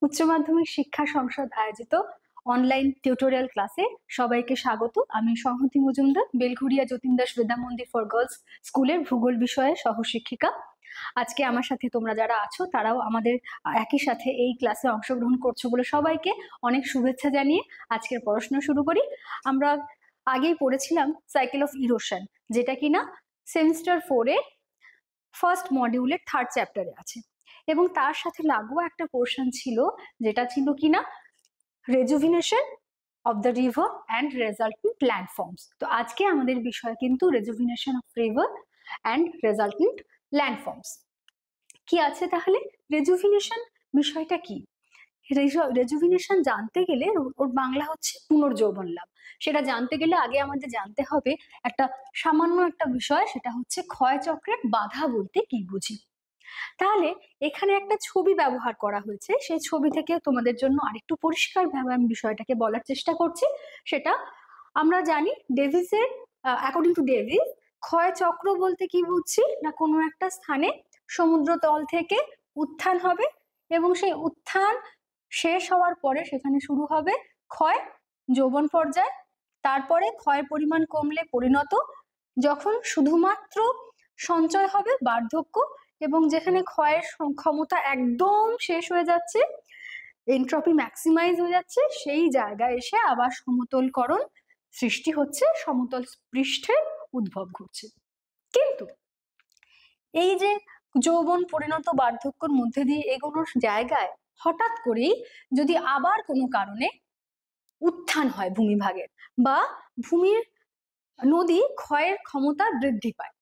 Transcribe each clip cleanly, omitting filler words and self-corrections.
উচ্চ মাধ্যমিক শিক্ষা সংসদ আয়োজিত অনলাইন টিউটোরিয়াল ক্লাসে সবাইকে স্বাগত। আমি সংহতি মজুমদার, বেলঘুরিয়া যতীন দাস বিদ্যা মন্দির ফর গার্লস স্কুলের ভূগোল বিষয়ে সহশিক্ষিকা। আজকে আমার সাথে তোমরা যারা আছো তারাও আমাদের একই সাথে এই ক্লাসে অংশগ্রহণ করছো বলে সবাইকে অনেক শুভেচ্ছা জানিয়ে আজকের পড়াশোনা শুরু করি। আমরা আগেই পড়েছিলাম সাইকেল অফ ইরোশন, যেটা কিনা সেমিস্টার 4-এ ফার্স্ট মডিউলের 3rd চ্যাপ্টারে আছে, এবং তার সাথে লাগোয়া একটা পোর্শন ছিল যেটা ছিল কিনা rejuvenation of the river and resultant landforms. তো আজকে আমাদের বিষয় কিন্তু rejuvenation of river and resultant landforms. কি আছে তাহলে? রেজুভিনেশন বিষয়টা কি? রেজুভিনেশন জানতে গেলে ওর বাংলা হচ্ছে পুনর্যৌবন লাভ। সেটা জানতে গেলে আগে আমাদের জানতে হবে একটা সামান্য একটা বিষয়, সেটা হচ্ছে ক্ষয়চক্রের বাধা বলতে কি বুঝি। তাহলে এখানে একটা ছবি ব্যবহার করা হয়েছে, সেই ছবি থেকে তোমাদের জন্য আরেকটু পরিষ্কার ভাবে আমি বিষয়টাকে বলার চেষ্টা করছি। সেটা আমরা জানি ডেভিসের অ্যাকর্ডিং টু ডেভিস ক্ষয়চক্র বলতে কি বুঝছি না, কোনো একটা স্থানে সমুদ্র তল থেকে উত্থান হবে এবং সেই উত্থান শেষ হওয়ার পরে সেখানে শুরু হবে ক্ষয়, যৌবন পর্যায়। তারপরে ক্ষয়ের পরিমাণ কমলে পরিণত, যখন শুধুমাত্র সঞ্চয় হবে বার্ধক্য, এবং যেখানে ক্ষয়ের ক্ষমতা একদম শেষ হয়ে যাচ্ছে, এন্ট্রপি ম্যাক্সিমাইজ হয়ে যাচ্ছে, সেই জায়গায় এসে আবার সমতলকরণ সৃষ্টি হচ্ছে, সমতল পৃষ্ঠের উদ্ভব ঘটছে। কিন্তু এই যে যৌবন পরিণত বার্ধক্যর মধ্যে দিয়ে এগোনোর জায়গায় হঠাৎ করেই যদি আবার কোনো কারণে উত্থান হয় ভূমিভাগের, বা ভূমির নদী ক্ষয়ের ক্ষমতা বৃদ্ধি পায়,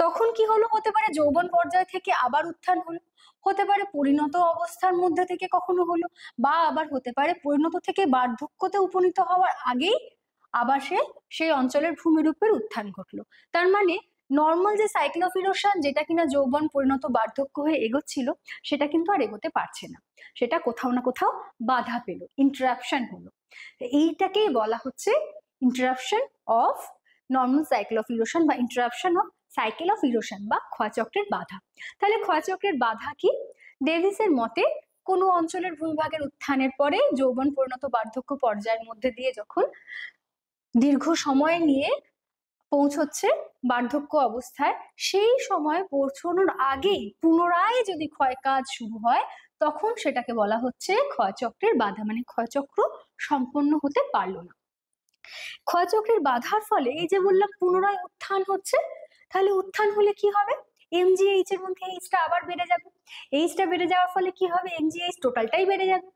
তখন কি হলো? হতে পারে যৌবন পর্যায় থেকে আবার উত্থান হলো, হতে পারে পরিণত অবস্থার মধ্যে থেকে কখনো হলো, বা আবার হতে পারে পরিণত থেকে বার্ধক্যতে উপনীত হওয়ার আগেই আবার সেই অঞ্চলের ভূমিরূপের উত্থান ঘটলো। তার মানে নর্মাল যে সাইকেল অফ ইরোশন, যেটা কিনা যৌবন পরিণত বার্ধক্য হয়ে এগোচ্ছিল, সেটা কিন্তু আর এগোতে পারছে না, সেটা কোথাও না কোথাও বাধা পেল, ইন্টারাপশন হলো। এইটাকেই বলা হচ্ছে interruption of normal cycle of erosion বা interruption of cycle of erosion বা ক্ষয়চক্রের বাধা। তাহলে ক্ষয়চক্রের বাধা কি? ডেভিসের মতে কোনো অঞ্চলের ভূমিভাগের উত্থানের পরে যৌবন পরিণত বার্ধক্য পর্যায়ের মধ্যে দিয়ে যখন দীর্ঘ সময় নিয়ে পৌঁছচ্ছে বার্ধক্য অবস্থায়, সেই সময় পৌঁছানোর আগেই পুনরায় যদি ক্ষয় কাজ শুরু হয়, তখন সেটাকে বলা হচ্ছে ক্ষয়চক্রের বাধা, মানে ক্ষয়চক্র সম্পন্ন হতে পারলো না। ক্ষয়চক্রের বাধার ফলে এই যে বললাম পুনরায় উত্থান হচ্ছে, তাহলে উত্থান হলে কি হবে? এমজিএইচ এর মধ্যে এইচটা আবার বেড়ে যাবে। এইচটা বেড়ে যাওয়ার ফলে কি হবে? এমজিএইচ টোটালটাই বেড়ে যাবে।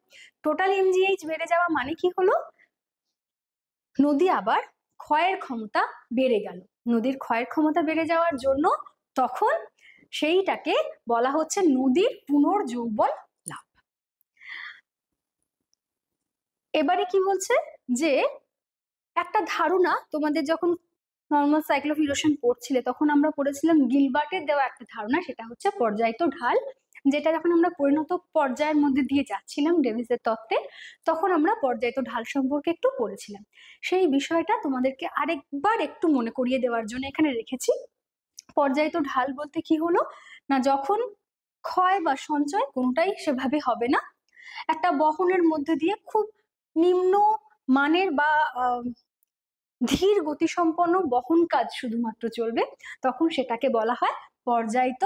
টোটাল এমজিএইচ বেড়ে যাওয়া মানে কি হলো? নদী আবার ক্ষয়ের ক্ষমতা বেড়ে গেল। নদীর ক্ষয়ের ক্ষমতা বেড়ে যাওয়ার জন্য তখন সেইটাকে বলা হচ্ছে নদীর পুনর্যৌবন লাভ। এবারে কি বলছে যে একটা ধারণা, তোমাদের যখন নর্মাল সাইকেল অফ ইরোশন পড়ছিলে তখন আমরা পড়েছিলাম গিলবার্টের দেওয়া একটা ধারণা, সেটা হচ্ছে পর্যায়িত ঢাল, যেটা যখন আমরা পরিণত পর্যায়ের মধ্যে দিয়ে যাচ্ছিলাম ডেভিসের তত্ত্বে, তখন আমরা পর্যায়িত ঢাল সম্পর্কে একটু পড়েছিলাম। সেই বিষয়টা তোমাদেরকে আরেকবার একটু মনে করিয়ে দেওয়ার জন্য এখানে রেখেছি। পর্যায়িত ঢাল বলতে কি হলো না, যখন ক্ষয় বা সঞ্চয় কোনোটাই সেভাবে হবে না, একটা বহনের মধ্যে দিয়ে খুব নিম্ন মানের বা ধীর গতিসম্পন্ন বহন কাজ শুধুমাত্র চলবে, তখন সেটাকে বলা হয় পর্যায়িত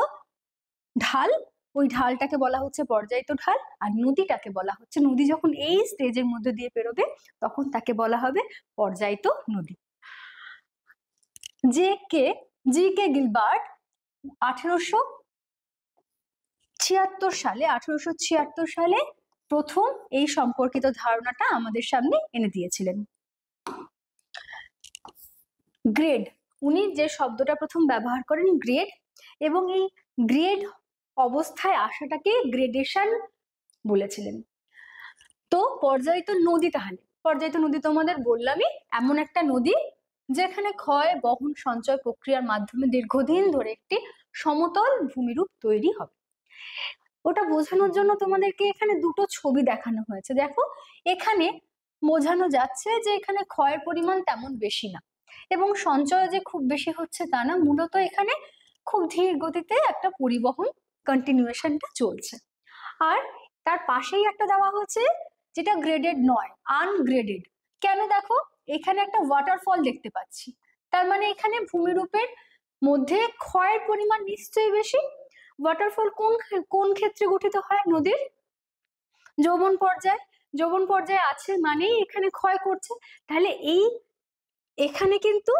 ঢাল। ওই ঢালটাকে বলা হচ্ছে পর্যায়িত ঢাল। আর নদীটাকে বলা হচ্ছে, নদী যখন এই স্টেজের মধ্যে দিয়ে পেরোবে তখন তাকে বলা হবে পর্যায়িত নদী। জি কে গিলবার্ট 1876 সালে প্রথম এই সম্পর্কিত ধারণাটা আমাদের সামনে এনে দিয়েছিলেন। গ্রেড, উনি যে শব্দটা প্রথম ব্যবহার করেন গ্রেড, এবং এই গ্রেড অবস্থায় আসাটাকে গ্রেডেশন বলেছিলেন। তো পর্যায়িত নদী, তাহলে পর্যায়িত নদী তোমাদের বললামই, এমন একটা নদী যেখানে ক্ষয় বহন সঞ্চয় প্রক্রিয়ার মাধ্যমে দীর্ঘদিন ধরে একটি সমতল ভূমিরূপ তৈরি হবে। ওটা বোঝানোর জন্য তোমাদেরকে এখানে দুটো ছবি দেখানো হয়েছে। দেখো, এখানে বোঝানো যাচ্ছে যে এখানে ক্ষয়ের পরিমাণ তেমন বেশি না, এবং সঞ্চয় যে খুব বেশি হচ্ছে তা না, মূলত এখানে খুব ধীর গতিতে একটা পরিবহন কন্টিনিউয়েশনটা চলছে। আর তার পাশেই একটা দেওয়া হচ্ছে যেটা গ্রেডেড নয়, আনগ্রেডেড। কেন? দেখো এখানে একটা ওয়াটারফল দেখতে পাচ্ছি, তার মানে এখানে ভূমিরূপের মধ্যে ক্ষয়ের পরিমাণ নিশ্চয়ই বেশি। ওয়াটারফল কোন কোন ক্ষেত্রে গঠিত হয়? নদীর যৌবন পর্যায়ে। যৌবন পর্যায়ে আছে মানেই এখানে ক্ষয় করছে। তাহলে এখানে কিন্তু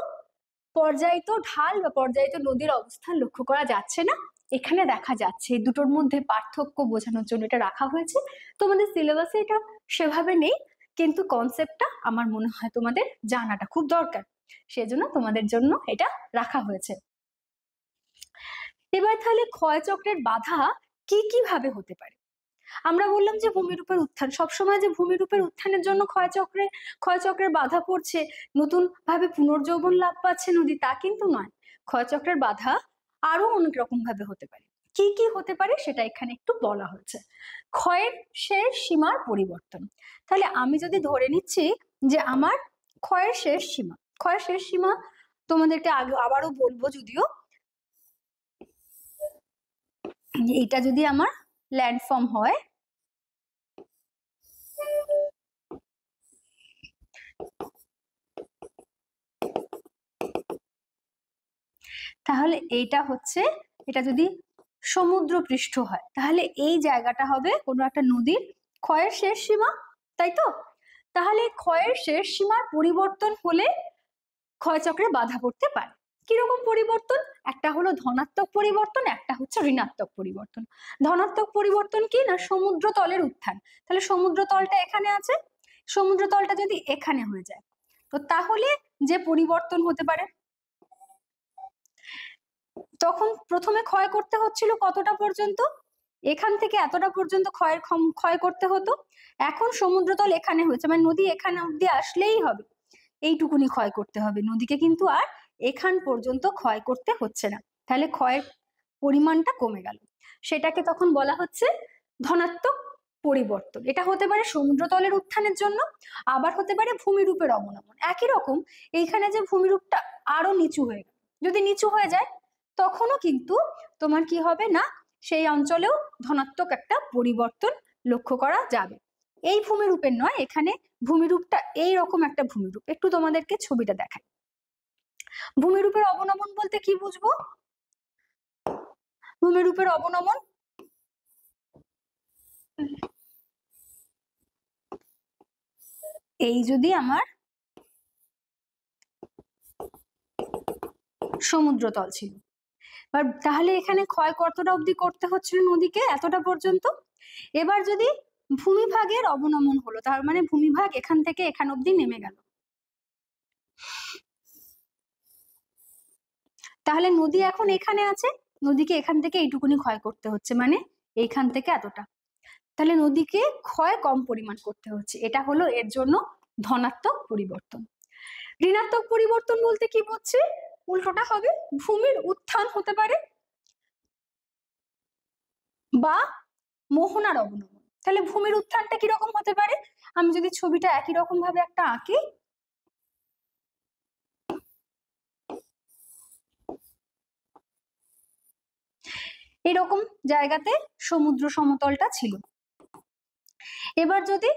পর্যায়িত ঢাল বা পর্যায়িত নদীর অবস্থান লক্ষ্য করা যাচ্ছে না, এখানে দেখা যাচ্ছে। এই দুটোর মধ্যে পার্থক্য বোঝানোর জন্য এটা রাখা হয়েছে। তোমাদের সিলেবাসে এটা সেভাবে নেই, কিন্তু কনসেপ্টটা আমার মনে হয় তোমাদের জানাটা খুব দরকার, সেজন্য তোমাদের জন্য এটা রাখা হয়েছে। এবার তাহলে ক্ষয়চক্রের বাধা কি কি ভাবে হতে পারে? আমরা বললাম যে ভূমিরূপের উত্থান, সবসময় যে ভূমিরূপের উত্থানের জন্য ক্ষয়চক্রের বাধা পড়ছে, নতুন ভাবে পুনর্যৌবন লাভ পাচ্ছে নদী, তা কিন্তু নয়। ক্ষয়চক্রের বাধা আরো অনেক রকম ভাবে হতে পারে। কি কি হতে পারে সেটা এখানে একটু বলা হয়েছে। ক্ষয়ের শেষ সীমার পরিবর্তন। তাহলে আমি যদি ধরে নিচ্ছি যে আমার ক্ষয়ের শেষ সীমা তোমাদেরকে আবারও বলবো, যদিও এটা যদি আমার ল্যান্ডফর্ম হয়, তাহলে এটা যদি সমুদ্র পৃষ্ঠ হয়, তাহলে এই জায়গাটা হবে কোনো একটা নদীর ক্ষয়ের শেষ সীমা, তাই তো? তাহলে ক্ষয়ের শেষ সীমার পরিবর্তন হলে ক্ষয়চক্রে বাধা পড়তে পারে। কিরকম পরিবর্তন? একটা হলো ধনাত্মক পরিবর্তন, একটা হচ্ছে ঋণাত্মক পরিবর্তন। ধনাত্মক পরিবর্তন কি না? সমুদ্র তলের উত্থান। তাহলে সমুদ্র তলটা এখানে আছে, সমুদ্র তলটা যদি এখানে হয়ে যায়, তো তাহলে যে পরিবর্তন হতে পারে, তখন প্রথমে ক্ষয় করতে হচ্ছিল কতটা পর্যন্ত? এখান থেকে এতটা পর্যন্ত ক্ষয় করতে হতো। এখন সমুদ্রতল এখানে হয়েছে, মানে নদী এখানে অব্দি আসলেই হবে, এইটুকুনি ক্ষয় করতে হবে, নদীকে কিন্তু আর এখান পর্যন্ত ক্ষয় করতে হচ্ছে না। তাহলে ক্ষয়ের পরিমাণটা কমে গেল, সেটাকে তখন বলা হচ্ছে ধনাত্মক পরিবর্তন। এটা হতে পারে সমুদ্রতলের উত্থানের জন্য, আবার হতে পারে ভূমিরূপের অবনমন। একই রকম এইখানে যে ভূমিরূপটা আরো নিচু হয়ে গেল, যদি নিচু হয়ে যায় তখনও কিন্তু তোমার কি হবে না, সেই অঞ্চলেও ধনাত্মক একটা পরিবর্তন লক্ষ্য করা যাবে। এই ভূমিরূপের নয়, এখানে ভূমিরূপটা এইরকম একটা ভূমিরূপ। একটু তোমাদেরকে ছবিটা দেখাই। ভূমিরূপের অবনমন বলতে কি বুঝবো? ভূমিরূপের অবনমন এই যদি আমার সমুদ্রতল ছিল, তাহলে এখানে ক্ষয় কতটা অবধি করতে হচ্ছিল নদীকে? এতটা পর্যন্ত। এবার যদি ভূমিভাগের অবনমন হলো, তার মানে ভূমিভাগ এখান থেকে এখান অবধি নেমে গেল, তাহলে নদী এখন এখানে আছে, নদীকে এখান থেকে এইটুকুনি ক্ষয় করতে হচ্ছে, মানে এইখান থেকে এতটা। তাহলে নদীকে ক্ষয় কম পরিমাণ করতে হচ্ছে, এটা হলো এর জন্য ধনাত্মক পরিবর্তন। ঋণাত্মক পরিবর্তন বলতে কি বুঝছি? উল্টোটা হবে, ভূমির উত্থান হতে পারে বা মোহনার অবনমন। তাহলে ভূমির উত্থানটা কিরকম হতে পারে? আমি যদি ছবিটা একই রকম ভাবে একটা আঁকি, এরকম জায়গাতে সমুদ্র সমতলটা ছিল। এবার যদি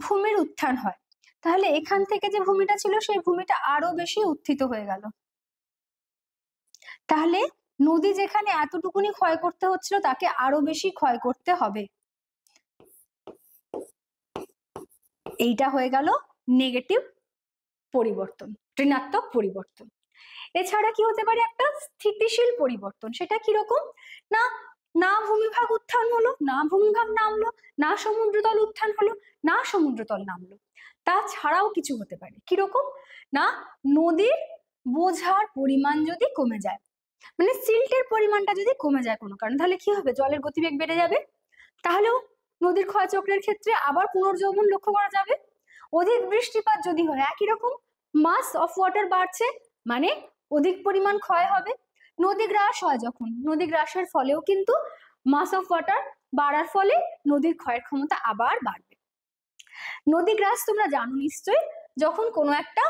ভূমির উত্থান হয়, তাহলে এখান থেকে যে ভূমিটা ছিল সেই ভূমিটা আরো বেশি উত্থিত হয়ে গেল, তাহলে নদী যেখানে এতটুকুনি ক্ষয় করতে হচ্ছিল তাকে আরো বেশি ক্ষয় করতে হবে। এইটা হয়ে গেল নেগেটিভ পরিবর্তন, ঋণাত্মক পরিবর্তন। এছাড়া কি হতে পারে? একটা স্থিতিশীল পরিবর্তন। সেটা কিরকম না, না ভূমিভাগ উত্থান হলো, না ভূমিভাগ নামলো, না সমুদ্রতল উত্থান হলো, না সমুদ্রতল নামলো। তাছাড়াও কিছু হতে পারে, কিরকম না, নদীর বোঝার পরিমাণ যদি কমে যায়, মানে সিল্টের পরিমাণটা যদি কমে যায় কোনো কারণে, তাহলে কি হবে? জলের গতিবেগ বেড়ে যাবে, তাহলেও নদীর ক্ষয়চক্রের ক্ষেত্রে আবার পুনর্যৌবন লক্ষ্য করা যাবে। অধিক বৃষ্টিপাত যদি হয়, একই রকম মাস অফ ওয়াটার বাড়ছে, মানে অধিক পরিমাণ ক্ষয় হবে। নদী গ্রাস হয় যখন, নদী গ্রাসের ফলেও কিন্তু মাস অফ ওয়াটার বাড়ার ফলে নদীর ক্ষয়ের ক্ষমতা আবার বাড়বে। নদী গ্রাস তোমরা জানো নিশ্চয়ই, যখন কোনো একটা,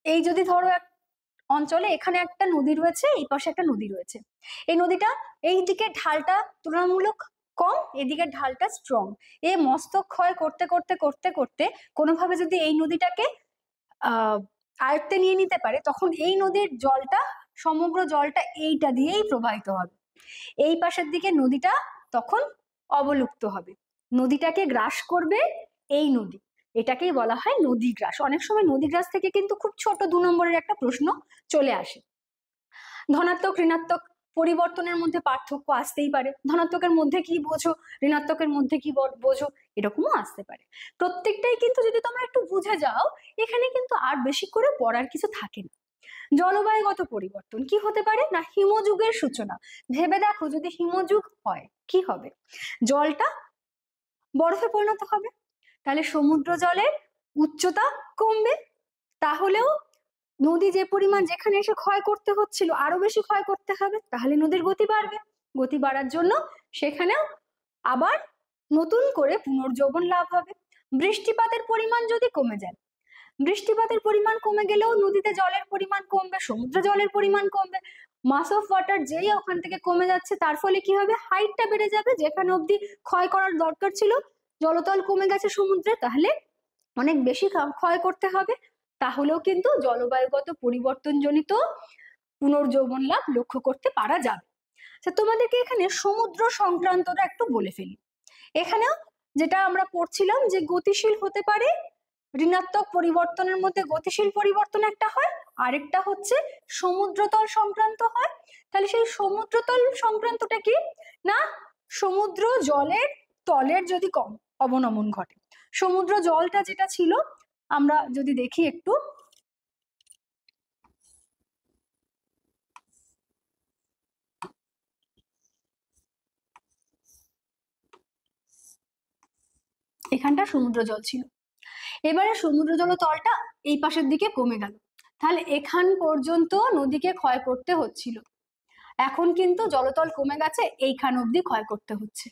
এই যদি ধরো এক অঞ্চলে এখানে একটা নদী রয়েছে, এই পাশে একটা নদী রয়েছে, এই নদীটা এই দিকে ঢালটা তুলনামূলক কম, এদিকে ঢালটা স্ট্রং। এই মস্তক ক্ষয় করতে করতে করতে করতে কোনোভাবে যদি এই নদীটাকে আয়ত্তে নিয়ে নিতে পারে, তখন এই নদীর জলটা, সমগ্র জলটা এইটা দিয়েই প্রবাহিত হবে। এই পাশের দিকে নদীটা তখন অবলুপ্ত হবে, নদীটাকে গ্রাস করবে এই নদী। এটাকেই বলা হয় নদী গ্রাস। অনেক সময় নদী গ্রাস থেকে কিন্তু খুব ছোট 2 নম্বরের একটা প্রশ্ন চলে আসে। ধনাত্মক ঋণাত্মক পরিবর্তনের মধ্যে পার্থক্য আসতেই পারে, ধনাত্মকের মধ্যে কি বোঝো, ঋণাত্মকের মধ্যে কি বোঝো, এরকমও আসতে পারে। প্রত্যেকটাই কিন্তু যদি তোমরা একটু বুঝে যাও, এখানে কিন্তু আর বেশি করে পড়ার কিছু থাকে না। জলবায়ুগত পরিবর্তন কি হতে পারে না, হিমযুগের সূচনা। ভেবে দেখো, যদি হিমযুগ হয় কি হবে, জলটা বরফে পরিণত হবে, তাহলে সমুদ্র জলের উচ্চতা কমবে, তাহলেও নদী যে পরিমাণ যেখানে এসে ক্ষয় করতে হচ্ছিল আরো বেশি ক্ষয় করতে হবে, তাহলে নদীর গতি বাড়বে। গতি বাড়ার জন্য সেখানেও আবার নতুন করে পুনর্যৌবন লাভ হবে। বৃষ্টিপাতের পরিমাণ যদি কমে যায়, বৃষ্টিপাতের পরিমাণ কমে গেলেও নদীতে জলের পরিমাণ কমবে, সমুদ্র জলের পরিমাণ কমবে। মাস অফ ওয়াটার যেই ওখান থেকে কমে যাচ্ছে, তার ফলে কি হবে, হাইটটা বেড়ে যাবে। যেখানে অবধি ক্ষয় করার দরকার ছিল, জলতল কমে গেছে সমুদ্রে, তাহলে অনেক বেশি ক্ষয় করতে হবে। তাহলেও কিন্তু জলবায়ুগত পরিবর্তন জনিত পুনর্যৌবন লাভ লক্ষ্য করতে পারা যাবে। তোমাদেরকে এখানে সমুদ্র সংক্রান্তটা একটু বলে ফেলি। এখানেও যেটা আমরা পড়ছিলাম যে গতিশীল হতে পারে, ঋণাত্মক পরিবর্তনের মধ্যে গতিশীল পরিবর্তন একটা হয়, আরেকটা হচ্ছে সমুদ্রতল সংক্রান্ত হয়। তাহলে সেই সমুদ্রতল সংক্রান্তটা কি না, সমুদ্র জলের তলের যদি কম অবনমন ঘটে, সমুদ্র জলটা যেটা ছিল, আমরা যদি দেখি একটু, এখানটা সমুদ্র জল ছিল, এবারে সমুদ্র জল তলটা এই পাশের দিকে কমে গেল, তাহলে এখান পর্যন্ত নদীকে ক্ষয় করতে হচ্ছিল। এখন কিন্তু জলতল কমে গেছে, এইখান অবধি ক্ষয় করতে হচ্ছে।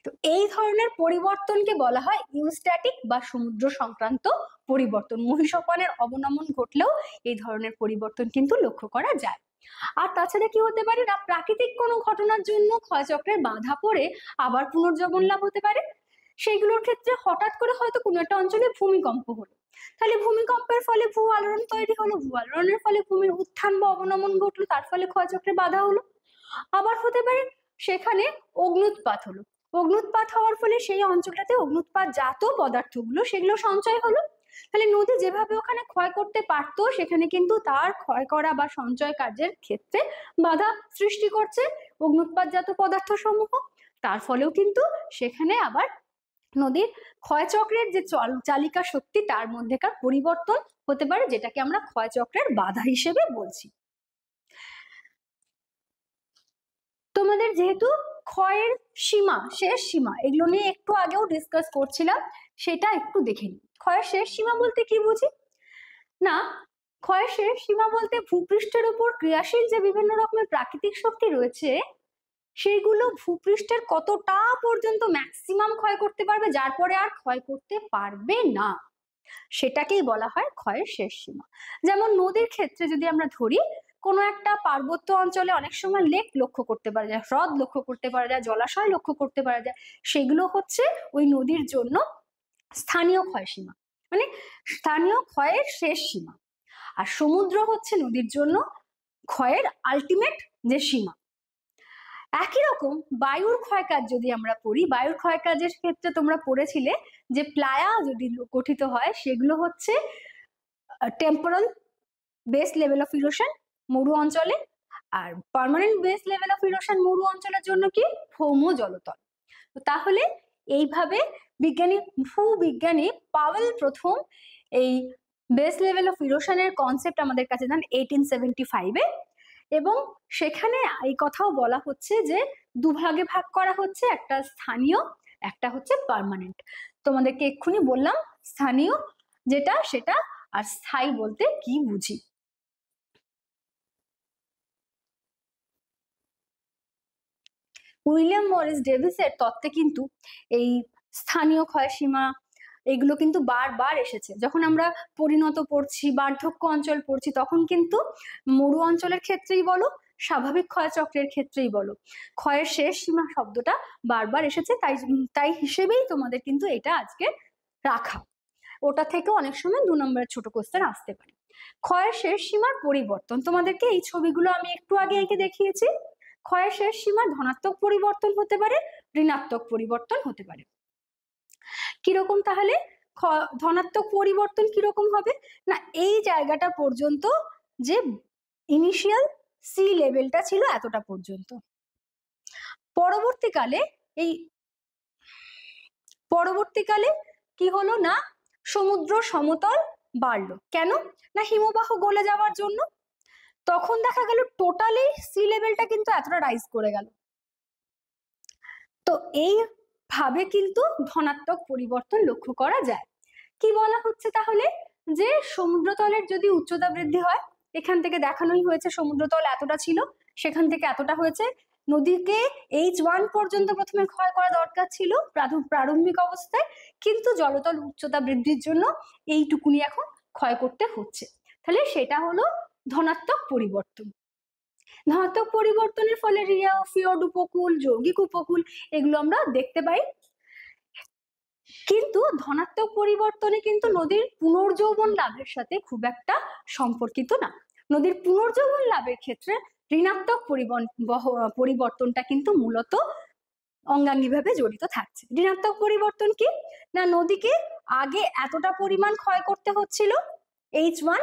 তো এই ধরনের পরিবর্তনকে বলা হয় ইউস্ট্যাটিক বা সমুদ্র সংক্রান্ত পরিবর্তন। মহীসোপানের অবনমন ঘটলেও এই ধরনের পরিবর্তন কিন্তু লক্ষ্য করা যায়। আর তাছাড়া কি হতে পারে না, প্রাকৃতিক কোনো ঘটনার জন্য ক্ষয়চক্রের বাধা পড়ে আবার পুনর্জীবন লাভ হতে পারে। সেইগুলোর ক্ষেত্রে হঠাৎ করে হয়তো কোনো একটা অঞ্চলে ভূমিকম্প হলো, তাহলে ভূমিকম্পের ফলে ভূ আলোড়ন তৈরি হলো, ভূ আলোড়নের ফলে ভূমির উত্থান বা অবনমন ঘটলো, তার ফলে ক্ষয়চক্রে বাধা হলো। আবার হতে পারে সেখানে অগ্নুৎপাত হলো, অগ্নুৎপাত হওয়ার ফলে সেই অঞ্চলটাতে অগ্নুৎপাত জাত পদার্থগুলো সেগুলো সঞ্চয় হলো। তাহলে নদী যেভাবে ওখানে ক্ষয় করতে পারতো, সেখানে কিন্তু তার ক্ষয় করা বা সঞ্চয় কার্যের ক্ষেত্রে বাধা সৃষ্টি করছে অগ্নুৎপাতজাত পদার্থ সমূহ। তার ফলেও কিন্তু সেখানে আবার নদীর ক্ষয়চক্রের যে চালিকা শক্তি, তার মধ্যেকার পরিবর্তন হতে পারে, যেটাকে আমরা ক্ষয়চক্রের বাধা হিসেবে বলছি। তোমাদের যেহেতু ক্ষয়ের সীমা, শেষ সীমা, এগুলো নিয়ে একটু আগেও ডিসকাস করছিলাম, সেটা একটু দেখে নিই। ক্ষয়ের শেষ সীমা বলতে কি বুঝি না, ক্ষয়ের শেষ সীমা বলতে ভূপৃষ্ঠের উপর ক্রিয়াশীল যে বিভিন্ন রকমের প্রাকৃতিক শক্তি রয়েছে, সেইগুলো ভূপৃষ্ঠের কতটা পর্যন্ত ম্যাক্সিমাম ক্ষয় করতে পারবে, যার পরে আর ক্ষয় করতে পারবে না, সেটাকেই বলা হয় ক্ষয়ের শেষ সীমা। যেমন নদীর ক্ষেত্রে যদি আমরা ধরি, কোনো একটা পার্বত্য অঞ্চলে অনেক সময় লেক লক্ষ্য করতে পারা যায়, হ্রদ লক্ষ্য করতে পারা যায়, জলাশয় লক্ষ্য করতে পারা যায়, সেগুলো হচ্ছে ওই নদীর জন্য স্থানীয় ক্ষয়সীমা, মানে স্থানীয় ক্ষয়ের শেষ সীমা। আর সমুদ্র হচ্ছে নদীর জন্য ক্ষয়ের আলটিমেট যে সীমা। একই রকম বায়ুর ক্ষয়কাজ যদি আমরা পড়ি, বায়ুর ক্ষয়কাজের ক্ষেত্রে তোমরা পড়েছিলে যে প্লায়া যদি গঠিত হয়, সেগুলো হচ্ছে temporal base level of erosion মরু অঞ্চলে, আর permanent base level of erosion মরু অঞ্চলের জন্য কি ভৌম জলতল। তাহলে এইভাবে ভূবিজ্ঞানী পাওয়েল প্রথম এই বেস লেভেল অফ ইরোশনের কনসেপ্ট আমাদের কাছে দেন 1875-এ, এবং সেখানে এই কথাও বলা হচ্ছে যে দুভাগে ভাগ করা হচ্ছে, একটা স্থানীয়, একটা হচ্ছে পার্মানেন্ট। তোমাদেরকে এক্ষুনি বললাম স্থানীয় যেটা সেটা, আর স্থায়ী বলতে কি বুঝি। উইলিয়াম মরিস ডেভিসের তত্ত্বে কিন্তু এই স্থানীয় ক্ষয়সীমা এগুলো কিন্তু বারবার এসেছে। যখন আমরা পরিণত পড়ছি, বার্ধক্য অঞ্চল পড়ছি, তখন কিন্তু মরু অঞ্চলের ক্ষেত্রেই বলো, স্বাভাবিক ক্ষয় চক্রের ক্ষেত্রেই বলো, ক্ষয়ের শেষ সীমা শব্দটা বারবার এসেছে, তাই তাই হিসেবেই তোমাদের কিন্তু এটা আজকে রাখা। ওটা থেকে অনেক সময় 2 নম্বরের ছোট কোশ্চেন আসতে পারে। ক্ষয়ের শেষ সীমার পরিবর্তন, তোমাদেরকে এই ছবিগুলো আমি একটু আগে এঁকে দেখিয়েছি। ক্ষয়ের শেষ সীমার ধনাত্মক পরিবর্তন হতে পারে, ঋণাত্মক পরিবর্তন হতে পারে। কিরকম তাহলে ধনাত্মক পরিবর্তন কিরকম হবে না, এই জায়গাটা পর্যন্ত যে ইনিশিয়াল সি লেভেলটা ছিল এতটা পর্যন্ত, পরবর্তীকালে কি হলো না, সমুদ্র সমতল বাড়লো। কেন না, হিমবাহ গলে যাওয়ার জন্য। তখন দেখা গেল টোটালি সি লেভেলটা কিন্তু এতটা রাইজ করে গেল। তো এইভাবে কিন্তু ধনাত্মক পরিবর্তন লক্ষ্য করা যায়। কি বলা হচ্ছে তাহলে, যে সমুদ্রতলের যদি উচ্চতা বৃদ্ধি হয়, এখান থেকে দেখানোই হয়েছে সমুদ্রতল এতটা ছিল, সেখান থেকে এতটা হয়েছে, নদীকে H1 পর্যন্ত প্রথমে ক্ষয় করা দরকার ছিল প্রারম্ভিক অবস্থায়, কিন্তু জলতল উচ্চতা বৃদ্ধির জন্য এইটুকুনি এখন ক্ষয় করতে হচ্ছে। তাহলে সেটা হলো ধনাত্মক পরিবর্তন। ধনাত্মক পরিবর্তনের ফলে রিয়া, ফিয়র্ড উপকূল, যৌগিক উপকূল এগুলো আমরা দেখতে পাই। কিন্তু ধনাত্মক পরিবর্তনে কিন্তু নদীর পুনর্যৌবন লাভের সাথে খুব একটা সম্পর্কিত না। নদীর পুনর্যৌবন লাভের ক্ষেত্রে ঋণাত্মক পরিবর্তনটা কিন্তু মূলত অঙ্গাঙ্গিভাবে জড়িত থাকছে। ঋণাত্মক পরিবর্তন কি না, নদীকে আগে এতটা পরিমাণ ক্ষয় করতে হচ্ছিল H1,